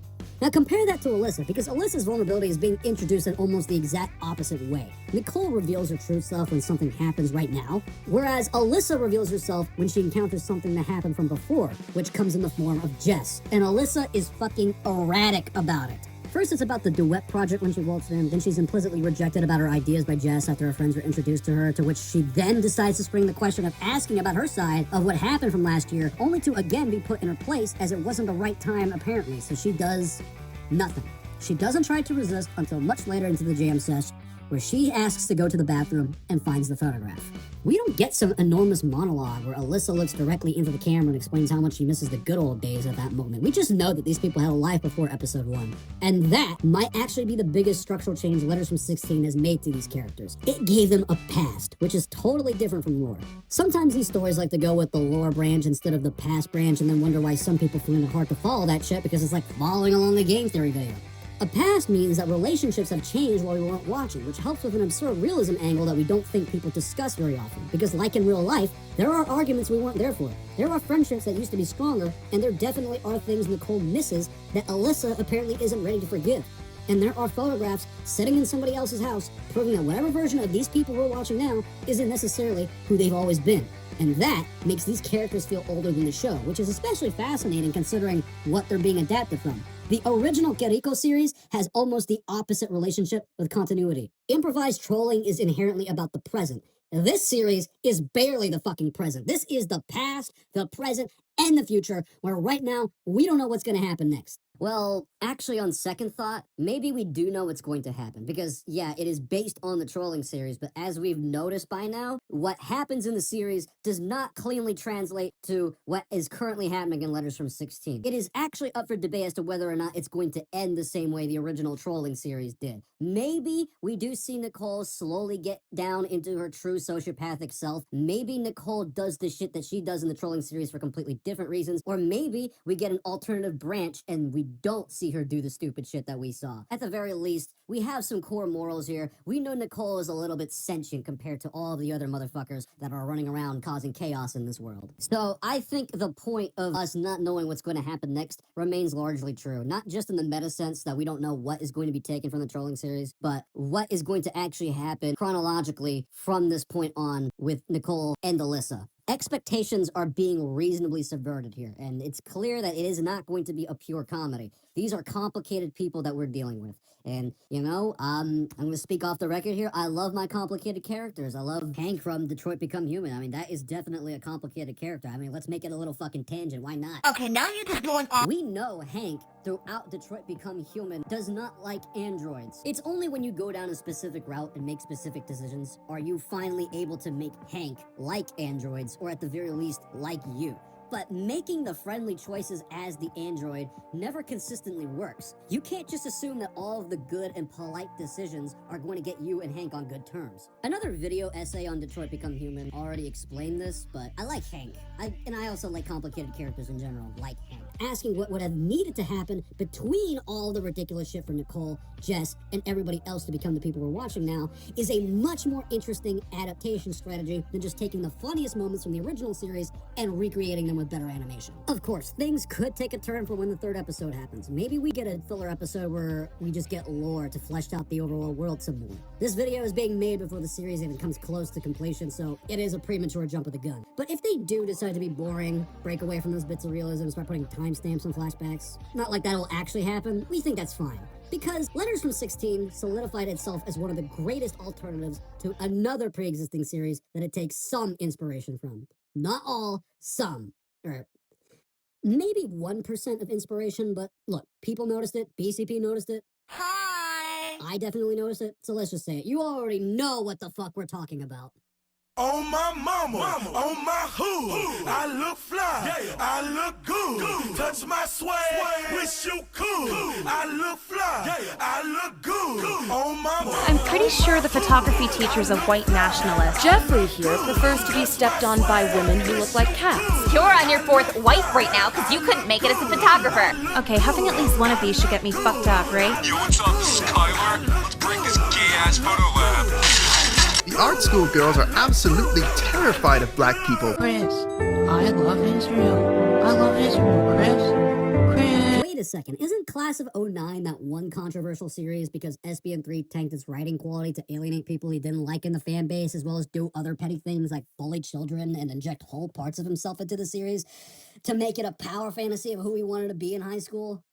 Now compare that to Alyssa, because Alyssa's vulnerability is being introduced in almost the exact opposite way. Nicole reveals her true self when something happens right now, whereas Alyssa reveals herself when she encounters something that happened from before, which comes in the form of Jess. And Alyssa is fucking erratic about it. First, it's about the duet project when she waltzed in, then she's implicitly rejected about her ideas by Jess after her friends were introduced to her, to which she then decides to spring the question of asking about her side of what happened from last year, only to again be put in her place as it wasn't the right time apparently, so she does nothing. She doesn't try to resist until much later into the jam sesh, where she asks to go to the bathroom and finds the photograph. We don't get some enormous monologue where Alyssa looks directly into the camera and explains how much she misses the good old days at that moment. We just know that these people had a life before episode 1. And that might actually be the biggest structural change Letters from 16 has made to these characters. It gave them a past, which is totally different from lore. Sometimes these stories like to go with the lore branch instead of the past branch and then wonder why some people find it hard to follow that shit because it's like following along a game theory video. A past means that relationships have changed while we weren't watching, which helps with an absurd realism angle that we don't think people discuss very often. Because like in real life, there are arguments we weren't there for. There are friendships that used to be stronger, and there definitely are things Nicole misses that Alyssa apparently isn't ready to forgive. And there are photographs sitting in somebody else's house proving that whatever version of these people we're watching now isn't necessarily who they've always been. And that makes these characters feel older than the show, which is especially fascinating considering what they're being adapted from. The original Keriko series has almost the opposite relationship with continuity. Improvised trolling is inherently about the present. This series is barely the fucking present. This is the past, the present, and the future, where right now, we don't know what's gonna happen next. Well, actually, on second thought, maybe we do know what's going to happen, because, yeah, it is based on the trolling series, but as we've noticed by now, what happens in the series does not cleanly translate to what is currently happening in Letters from 16. It is actually up for debate as to whether or not it's going to end the same way the original trolling series did. Maybe we do see Nicole slowly get down into her true sociopathic self. Maybe Nicole does the shit that she does in the trolling series for completely different reasons, or maybe we get an alternative branch and we don't see her do the stupid shit that we saw. At the very least, we have some core morals here. We know Nicole is a little bit sentient compared to all the other motherfuckers that are running around causing chaos in this world. So I think the point of us not knowing what's going to happen next remains largely true. Not just in the meta sense that we don't know what is going to be taken from the trolling series, but what is going to actually happen chronologically from this point on with Nicole and Alyssa. Expectations are being reasonably subverted here, and it's clear that it is not going to be a pure comedy. These are complicated people that we're dealing with. And, you know, I'm going to speak off the record here. I love my complicated characters. I love Hank from Detroit Become Human. I mean, that is definitely a complicated character. I mean, let's make it a little fucking tangent. Why not? Okay, now you're just going on. We know Hank, throughout Detroit Become Human, does not like androids. It's only when you go down a specific route and make specific decisions are you finally able to make Hank like androids, or at the very least, like you. But making the friendly choices as the android never consistently works. You can't just assume that all of the good and polite decisions are going to get you and Hank on good terms. Another video essay on Detroit Become Human already explained this, but I like Hank. I also like complicated characters in general, like Hank. Asking what would have needed to happen between all the ridiculous shit for Nicole, Jess, and everybody else to become the people we're watching now is a much more interesting adaptation strategy than just taking the funniest moments from the original series and recreating them with better animation. Of course, things could take a turn for when the third episode happens. Maybe we get a filler episode where we just get lore to flesh out the overall world some more. This video is being made before the series even comes close to completion, so it is a premature jump of the gun. But if they do decide to be boring, break away from those bits of realism, start putting timestamps and flashbacks, not like that'll actually happen, we think that's fine. Because Letters from 16 solidified itself as one of the greatest alternatives to another pre-existing series that it takes some inspiration from. Not all, some. Or maybe 1% of inspiration, but look, people noticed it, BCP noticed it. Hi! I definitely noticed it, so let's just say it. You already know what the fuck we're talking about. On my mama, on my hood, I look fly, I look good, touch my swag, wish you could, I look fly. I look good on my I'm pretty sure the photography teacher's a white nationalist. Jeffrey here prefers to be stepped on by women who look like cats. You're on your fourth wife right now because you couldn't make it as a photographer. Okay, having at least one of these should get me fucked up, right? Yo, what's up, Skylar? Let's break this gay-ass photo lab. The art school girls are absolutely terrified of black people. Chris, I love Israel. I love Israel, Chris. Wait a second, isn't Class of '09 that one controversial series because SBN3 tanked its writing quality to alienate people he didn't like in the fan base, as well as do other petty things like bully children and inject whole parts of himself into the series to make it a power fantasy of who he wanted to be in high school?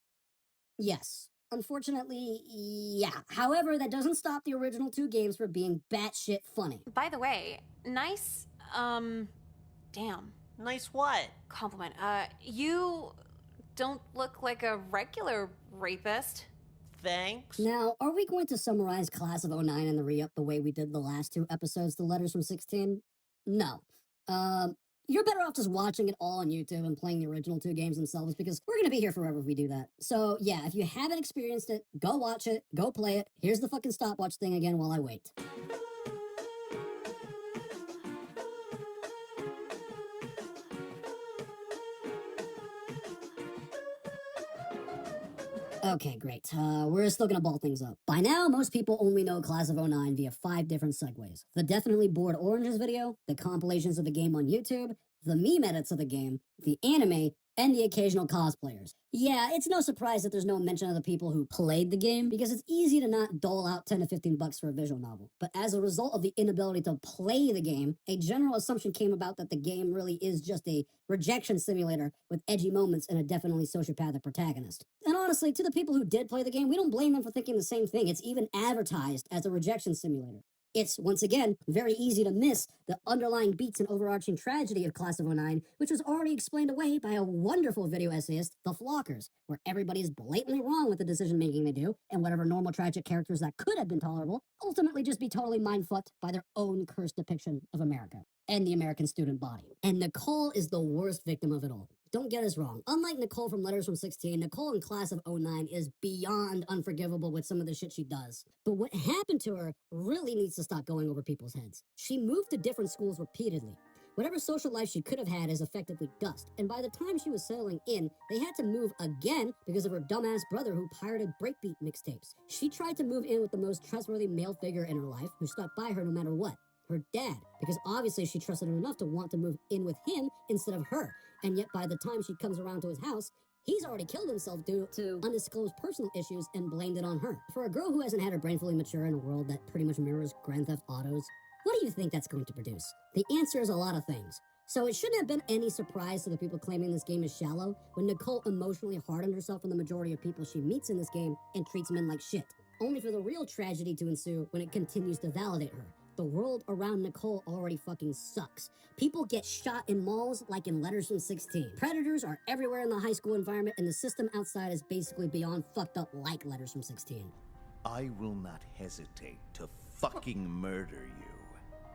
Yes. Unfortunately, yeah. However, that doesn't stop the original two games from being batshit funny. By the way, nice, damn. Nice what? Compliment. You don't look like a regular rapist. Thanks. Now, are we going to summarize Class of '09 and the re-up the way we did the last two episodes, The Letters from 16? No. You're better off just watching it all on YouTube and playing the original two games themselves, because we're going to be here forever if we do that. So, yeah, if you haven't experienced it, go watch it, go play it. Here's the fucking stopwatch thing again while I wait. Okay, great. We're still gonna ball things up. By now, most people only know Class of '09 via 5 different segues. The Definitely Bored Oranges video, the compilations of the game on YouTube, the meme edits of the game, the anime, and the occasional cosplayers. Yeah, it's no surprise that there's no mention of the people who played the game, because it's easy to not dole out 10 to 15 bucks for a visual novel. But as a result of the inability to play the game, a general assumption came about that the game really is just a rejection simulator with edgy moments and a definitely sociopathic protagonist. And honestly, to the people who did play the game, we don't blame them for thinking the same thing. It's even advertised as a rejection simulator. It's, once again, very easy to miss the underlying beats and overarching tragedy of Class of '09, which was already explained away by a wonderful video essayist, The Flockers, where everybody is blatantly wrong with the decision-making they do, and whatever normal tragic characters that could have been tolerable ultimately just be totally mind-fucked by their own cursed depiction of America and the American student body. And Nicole is the worst victim of it all. Don't get us wrong. Unlike Nicole from Letters from 16, Nicole in Class of '09 is beyond unforgivable with some of the shit she does. But what happened to her really needs to stop going over people's heads. She moved to different schools repeatedly. Whatever social life she could have had is effectively dust, and by the time she was settling in, they had to move again because of her dumbass brother who pirated breakbeat mixtapes. She tried to move in with the most trustworthy male figure in her life who stuck by her no matter what. Her dad, because obviously she trusted him enough to want to move in with him instead of her, and yet by the time she comes around to his house, he's already killed himself due to undisclosed personal issues and blamed it on her. For a girl who hasn't had her brain fully mature in a world that pretty much mirrors Grand Theft Autos, what do you think that's going to produce? The answer is a lot of things. So it shouldn't have been any surprise to the people claiming this game is shallow when Nicole emotionally hardened herself on the majority of people she meets in this game and treats men like shit, only for the real tragedy to ensue when it continues to validate her. The world around Nicole already fucking sucks. People get shot in malls like in Letters from 16. Predators are everywhere in the high school environment, and the system outside is basically beyond fucked up like Letters from 16. I will not hesitate to fucking murder you.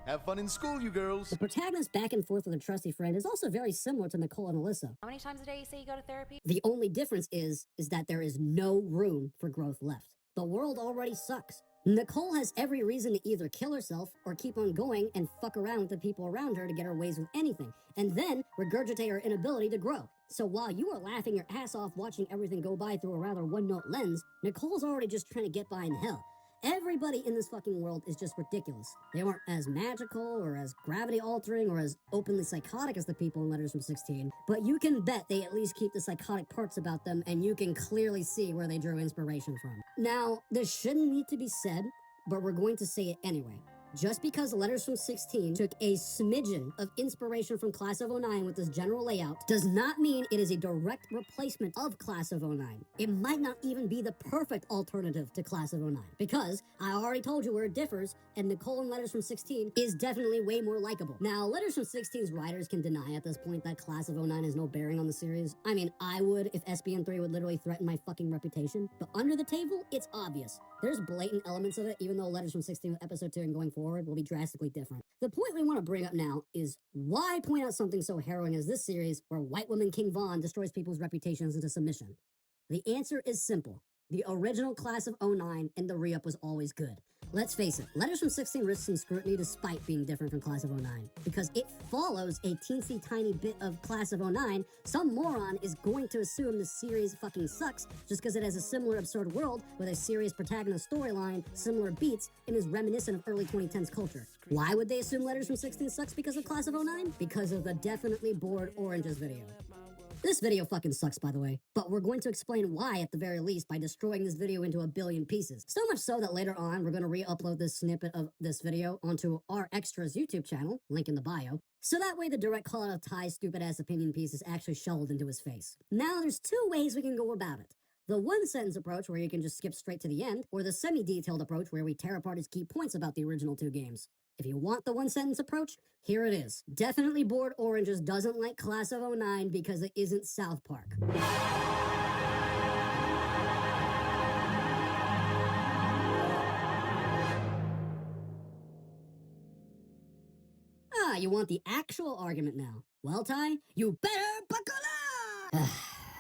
Have fun in school, you girls. The protagonist back and forth with a trusty friend is also very similar to Nicole and Alyssa. How many times a day you say you go to therapy? The only difference is that there is no room for growth left. The world already sucks. Nicole has every reason to either kill herself or keep on going and fuck around with the people around her to get her ways with anything, and then regurgitate her inability to grow. So while you are laughing your ass off watching everything go by through a rather one-note lens, Nicole's already just trying to get by in hell. Everybody in this fucking world is just ridiculous. They weren't as magical or as gravity-altering or as openly psychotic as the people in Letters from 16, but you can bet they at least keep the psychotic parts about them, and you can clearly see where they drew inspiration from. Now, this shouldn't need to be said, but we're going to say it anyway. Just because Letters from 16 took a smidgen of inspiration from Class of '09 with this general layout does not mean it is a direct replacement of Class of '09. It might not even be the perfect alternative to Class of '09, because I already told you where it differs, and Nicole in Letters from 16 is definitely way more likable. Now, Letters from 16's writers can deny at this point that Class of '09 has no bearing on the series. I mean, I would if SBN3 would literally threaten my fucking reputation, but under the table, it's obvious. There's blatant elements of it, even though Letters from 16 with episode 2 and going forward will be drastically different. The point we want to bring up now is why point out something so harrowing as this series where white woman King Von destroys people's reputations into submission? The answer is simple. The original class of 09 and the re-up was always good. Let's face it, Letters from 16 risks some scrutiny despite being different from Class of 09. Because it follows a teensy tiny bit of Class of 09, some moron is going to assume the series fucking sucks just because it has a similar absurd world with a serious protagonist storyline, similar beats, and is reminiscent of early 2010s culture. Why would they assume Letters from 16 sucks because of Class of 09? Because of the definitely bored Oranges video. This video fucking sucks, by the way, but we're going to explain why at the very least by destroying this video into a billion pieces. So much so that later on, we're going to re-upload this snippet of this video onto our Extras YouTube channel, link in the bio, so that way the direct call out of Ty's stupid-ass opinion piece is actually shoveled into his face. Now, there's two ways we can go about it. The one-sentence approach, where you can just skip straight to the end, or the semi-detailed approach, where we tear apart his key points about the original two games. If you want the one-sentence approach, here it is. Definitely bored Oranges doesn't like Class of 09 because it isn't South Park. Ah, you want the actual argument now. Well, Ty, you better buckle up!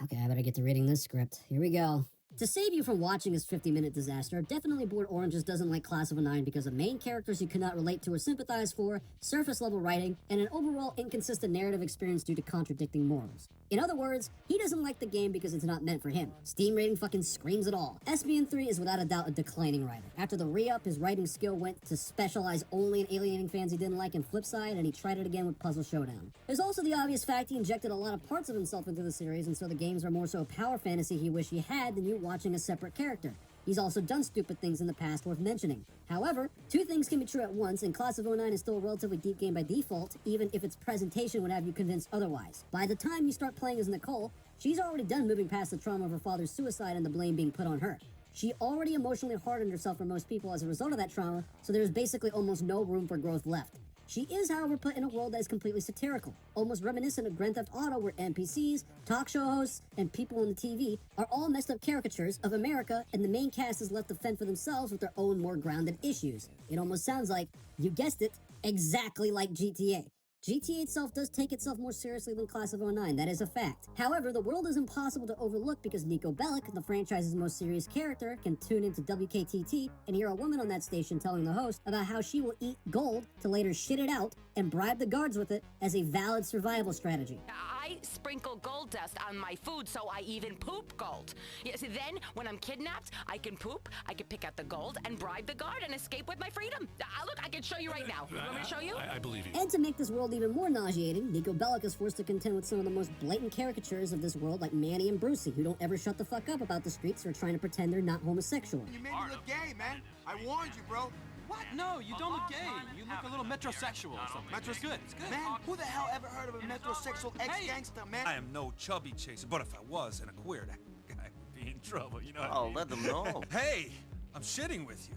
Okay, I better get to reading this script. Here we go. To save you from watching this 50-minute disaster, Definitely Bored Oranges doesn't like Class of 09 because of main characters you cannot relate to or sympathize for, surface-level writing, and an overall inconsistent narrative experience due to contradicting morals. In other words, he doesn't like the game because it's not meant for him. Steam rating fucking screams it all. SBN3 is without a doubt a declining writer. After the re-up, his writing skill went to specialize only in alienating fans he didn't like in Flipside, and he tried it again with Puzzle Showdown. There's also the obvious fact he injected a lot of parts of himself into the series, and so the games are more so power fantasy he wish he had than you watching a separate character. He's also done stupid things in the past worth mentioning. However, two things can be true at once, and Class of 09 is still a relatively deep game by default, even if its presentation would have you convinced otherwise. By the time you start playing as Nicole, she's already done moving past the trauma of her father's suicide and the blame being put on her. She already emotionally hardened herself for most people as a result of that trauma, so there's basically almost no room for growth left. She is, however, put in a world that is completely satirical, almost reminiscent of Grand Theft Auto, where NPCs, talk show hosts, and people on the TV are all messed up caricatures of America, and the main cast is left to fend for themselves with their own more grounded issues. It almost sounds like, you guessed it, exactly like GTA. GTA itself does take itself more seriously than Class of 09, that is a fact. However, the world is impossible to overlook because Nico Bellic, the franchise's most serious character, can tune into WKTT and hear a woman on that station telling the host about how she will eat gold to later shit it out and bribe the guards with it as a valid survival strategy. I sprinkle gold dust on my food so I even poop gold. Yeah, so then, when I'm kidnapped, I can poop, I can pick out the gold and bribe the guard and escape with my freedom. Look, I can show you right now. You want me to show you? I believe you. And to make this world even more nauseating, Nico Bellic is forced to contend with some of the most blatant caricatures of this world, like Manny and Brucey, who don't ever shut the fuck up about the streets or trying to pretend they're not homosexual. You made me look gay, man. I warned you, bro. What? No, you don't look gay. You look a little metrosexual or something. It's good. It's good. Man, who the hell ever heard of a metrosexual ex-gangster, man? I am no chubby chaser, but if I was and a queer, that guy would be in trouble, you know what I Oh, mean? let them know. Hey, I'm shitting with you.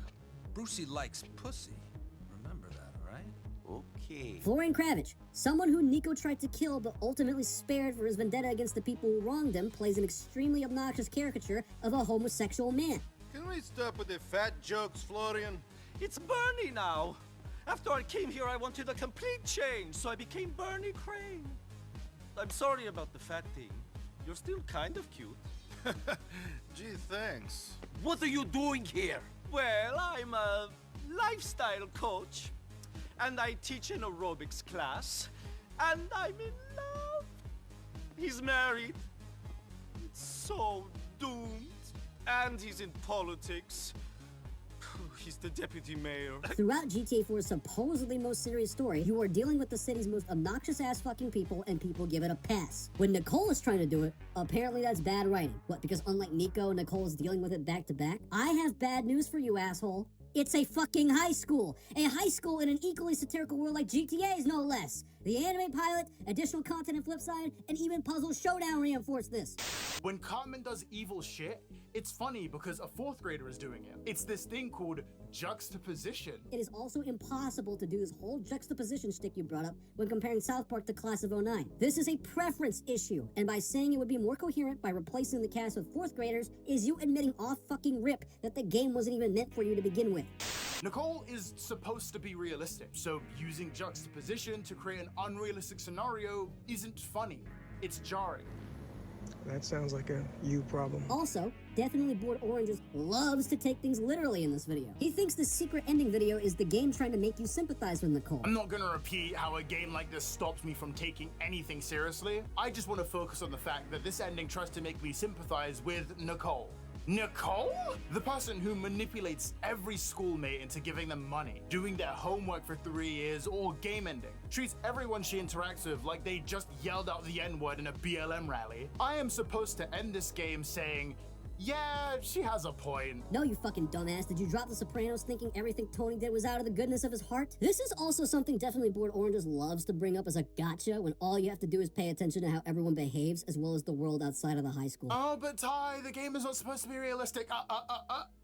Brucey likes pussy. Remember that, all right? Okay. Florian Kravitz, someone who Nico tried to kill but ultimately spared for his vendetta against the people who wronged him, plays an extremely obnoxious caricature of a homosexual man. Can we stop with the fat jokes, Florian? It's Bernie now. After I came here, I wanted a complete change, so I became Bernie Crane. I'm sorry about the fat thing. You're still kind of cute. Gee, thanks. What are you doing here? Well, I'm a lifestyle coach, and I teach an aerobics class, and I'm in love. He's married. It's so doomed. And he's in politics. He's the deputy mayor. Throughout GTA 4's supposedly most serious story, you are dealing with the city's most obnoxious ass fucking people, and people give it a pass. When Nicole is trying to do it, apparently that's bad writing. What, because unlike Nico, Nicole is dealing with it back to back? I have bad news for you, asshole. It's a fucking high school. A high school in an equally satirical world like GTA's, no less. The anime pilot, additional content in Flipside, and even Puzzle Showdown reinforce this. When Cartman does evil shit, it's funny because a 4th grader is doing it. It's this thing called juxtaposition. It is also impossible to do this whole juxtaposition shtick you brought up when comparing South Park to Class of 09. This is a preference issue, and by saying it would be more coherent by replacing the cast with 4th graders is you admitting off fucking rip that the game wasn't even meant for you to begin with. Nicole is supposed to be realistic, so using juxtaposition to create an unrealistic scenario isn't funny. It's jarring. That sounds like a you problem. Also, Definitely Bored Oranges loves to take things literally in this video. He thinks the secret ending video is the game trying to make you sympathize with Nicole. I'm not gonna repeat how a game like this stops me from taking anything seriously. I just want to focus on the fact that this ending tries to make me sympathize with Nicole. Nicole? The person who manipulates every schoolmate into giving them money, doing their homework for 3 years, or game ending. Treats everyone she interacts with like they just yelled out the N-word in a BLM rally. I am supposed to end this game saying, yeah, she has a point. No, you fucking dumbass. Did you drop The Sopranos thinking everything Tony did was out of the goodness of his heart? This is also something Definitely Bored Oranges loves to bring up as a gotcha when all you have to do is pay attention to how everyone behaves as well as the world outside of the high school. Oh, but Ty, the game is not supposed to be realistic.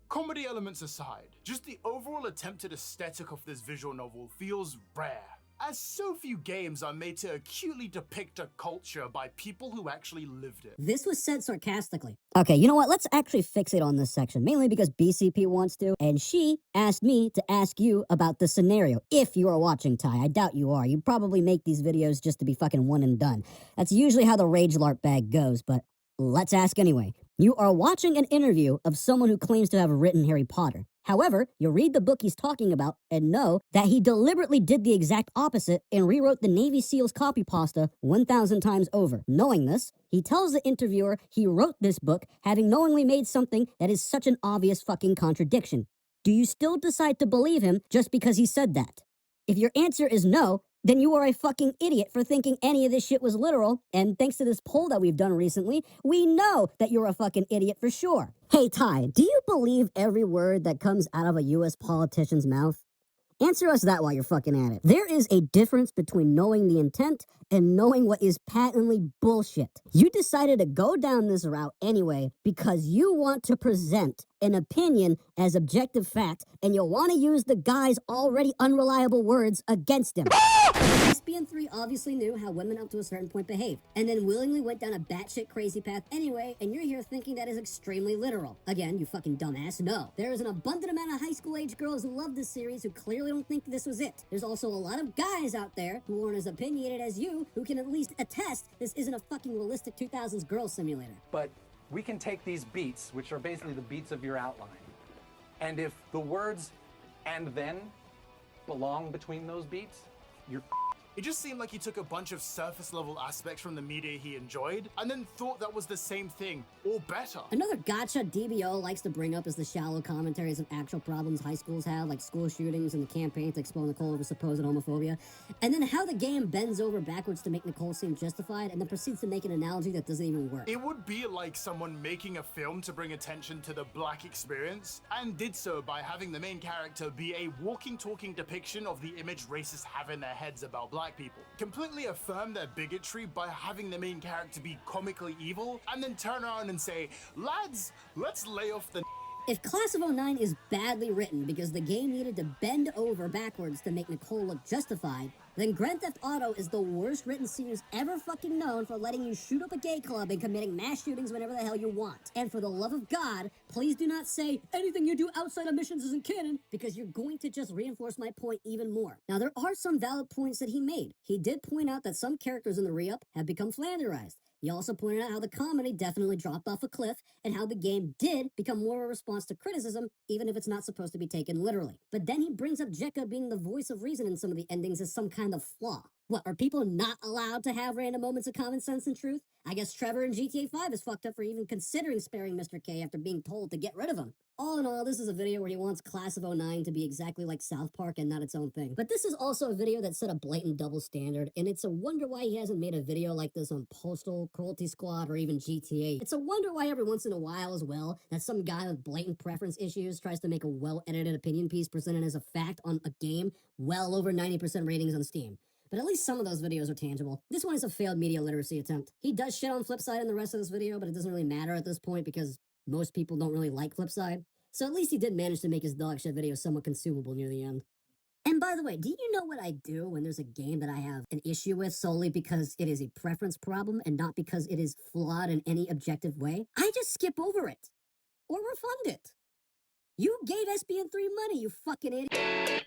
Comedy elements aside, just the overall attempted aesthetic of this visual novel feels rare, as so few games are made to acutely depict a culture by people who actually lived it. This was said sarcastically. Okay, you know what? Let's actually fixate on this section, mainly because BCP wants to, and she asked me to ask you about the scenario. If you are watching, Ty, I doubt you are. You probably make these videos just to be fucking one and done. That's usually how the Rage LARP bag goes, but let's ask anyway. You are watching an interview of someone who claims to have written Harry Potter. However, you read the book he's talking about and know that he deliberately did the exact opposite and rewrote the Navy SEALs copy pasta 1,000 times over. Knowing this, he tells the interviewer he wrote this book having knowingly made something that is such an obvious fucking contradiction. Do you still decide to believe him just because he said that? If your answer is no, then you are a fucking idiot for thinking any of this shit was literal, and thanks to this poll that we've done recently, we know that you're a fucking idiot for sure. Hey Ty, do you believe every word that comes out of a US politician's mouth? Answer us that while you're fucking at it. There is a difference between knowing the intent and knowing what is patently bullshit. You decided to go down this route anyway because you want to present an opinion as objective fact and you want to use the guy's already unreliable words against him. SBN3 obviously knew how women up to a certain point behaved, and then willingly went down a batshit crazy path anyway, and you're here thinking that is extremely literal. Again, you fucking dumbass, no. There is an abundant amount of high school age girls who love this series who clearly don't think this was it. There's also a lot of guys out there who aren't as opinionated as you who can at least attest this isn't a fucking realistic 2000s girl simulator. But we can take these beats, which are basically the beats of your outline, and if the words "and then" belong between those beats, you're It just seemed like he took a bunch of surface level aspects from the media he enjoyed and then thought that was the same thing, or better. Another gotcha DBO likes to bring up is the shallow commentaries of actual problems high schools have, like school shootings and the campaign to expel Nicole over supposed homophobia, and then how the game bends over backwards to make Nicole seem justified and then proceeds to make an analogy that doesn't even work. It would be like someone making a film to bring attention to the black experience, and did so by having the main character be a walking, talking depiction of the image racists have in their heads about black people. Completely affirm their bigotry by having the main character be comically evil, and then turn around and say, lads, let's lay off the If Class of 09 is badly written because the game needed to bend over backwards to make Nicole look justified, then Grand Theft Auto is the worst written series ever fucking known for letting you shoot up a gay club and committing mass shootings whenever the hell you want. And for the love of God, please do not say anything you do outside of missions isn't canon, because you're going to just reinforce my point even more. Now, there are some valid points that he made. He did point out that some characters in the re-up have become flanderized. He also pointed out how the comedy definitely dropped off a cliff and how the game did become more a response to criticism, even if it's not supposed to be taken literally. But then he brings up Jekka being the voice of reason in some of the endings as some kind of flaw. What, are people not allowed to have random moments of common sense and truth? I guess Trevor in GTA 5 is fucked up for even considering sparing Mr. K after being told to get rid of him. All in all, this is a video where he wants Class of 09 to be exactly like South Park and not its own thing. But this is also a video that set a blatant double standard, and it's a wonder why he hasn't made a video like this on Postal, Cruelty Squad, or even GTA. It's a wonder why every once in a while as well, that some guy with blatant preference issues tries to make a well-edited opinion piece presented as a fact on a game well over 90% ratings on Steam. But at least some of those videos are tangible. This one is a failed media literacy attempt. He does shit on Flipside in the rest of this video, but it doesn't really matter at this point because most people don't really like Flipside. So at least he did manage to make his dog shit video somewhat consumable near the end. And by the way, do you know what I do when there's a game that I have an issue with solely because it is a preference problem and not because it is flawed in any objective way? I just skip over it. Or refund it. You gave SBN3 money, you fucking idiot.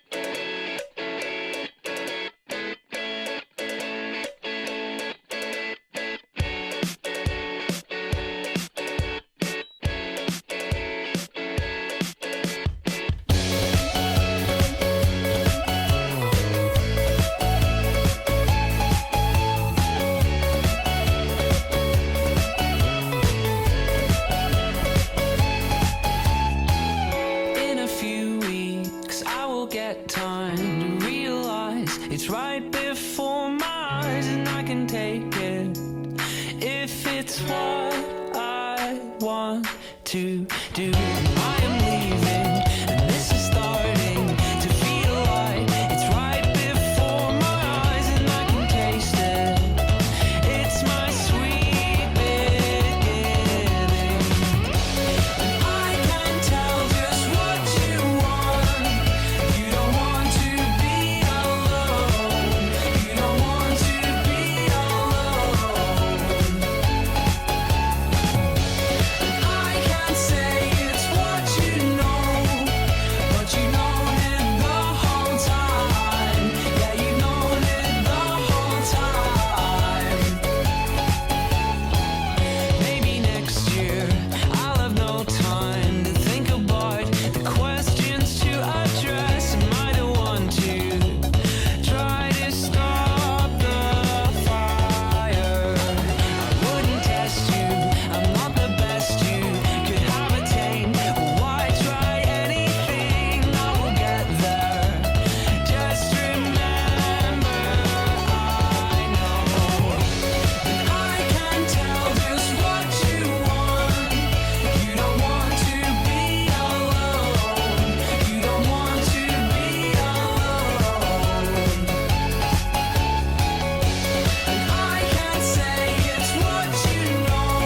want to do. I am leaving, and this is starting to feel like it's right before my eyes, and I can taste it. It's my sweet beginning. And I can tell just what you want. You don't want to be alone. You don't want to be alone. I can't say it's what you know, but you known it the whole time. Yeah, you known it the whole time. Maybe next year I'll have no time to think about the questions to address. Am I the one to try to stop the fire? I wouldn't test you, I'm not the best you could have attained. Why try anything? I will get there. Just remember, I know that I can tell just what you want. You don't want to be alone. You don't want to be alone. And I can't say it's what you know,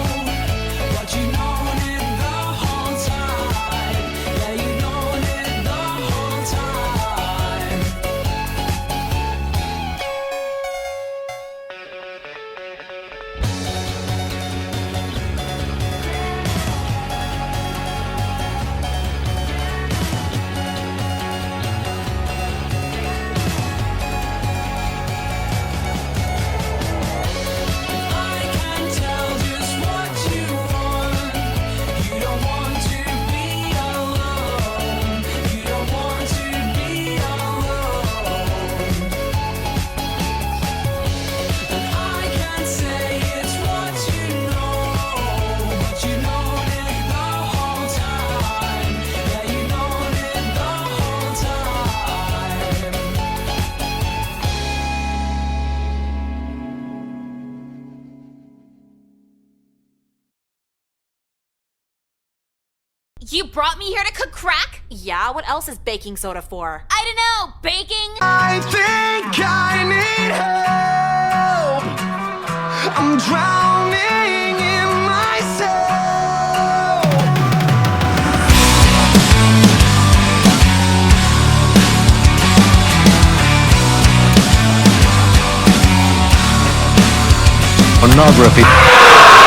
but you known it the whole time. Yeah, you known it the whole time. I can tell just what you want. You don't want to be alone. You don't want to be alone. And I can't say it's what you know, but you known it the whole time. Yeah, you known it the whole time. You brought me here to cook crack? Yeah, what else is baking soda for? I don't know, baking? I think I need help. I'm drowning in myself. Pornography.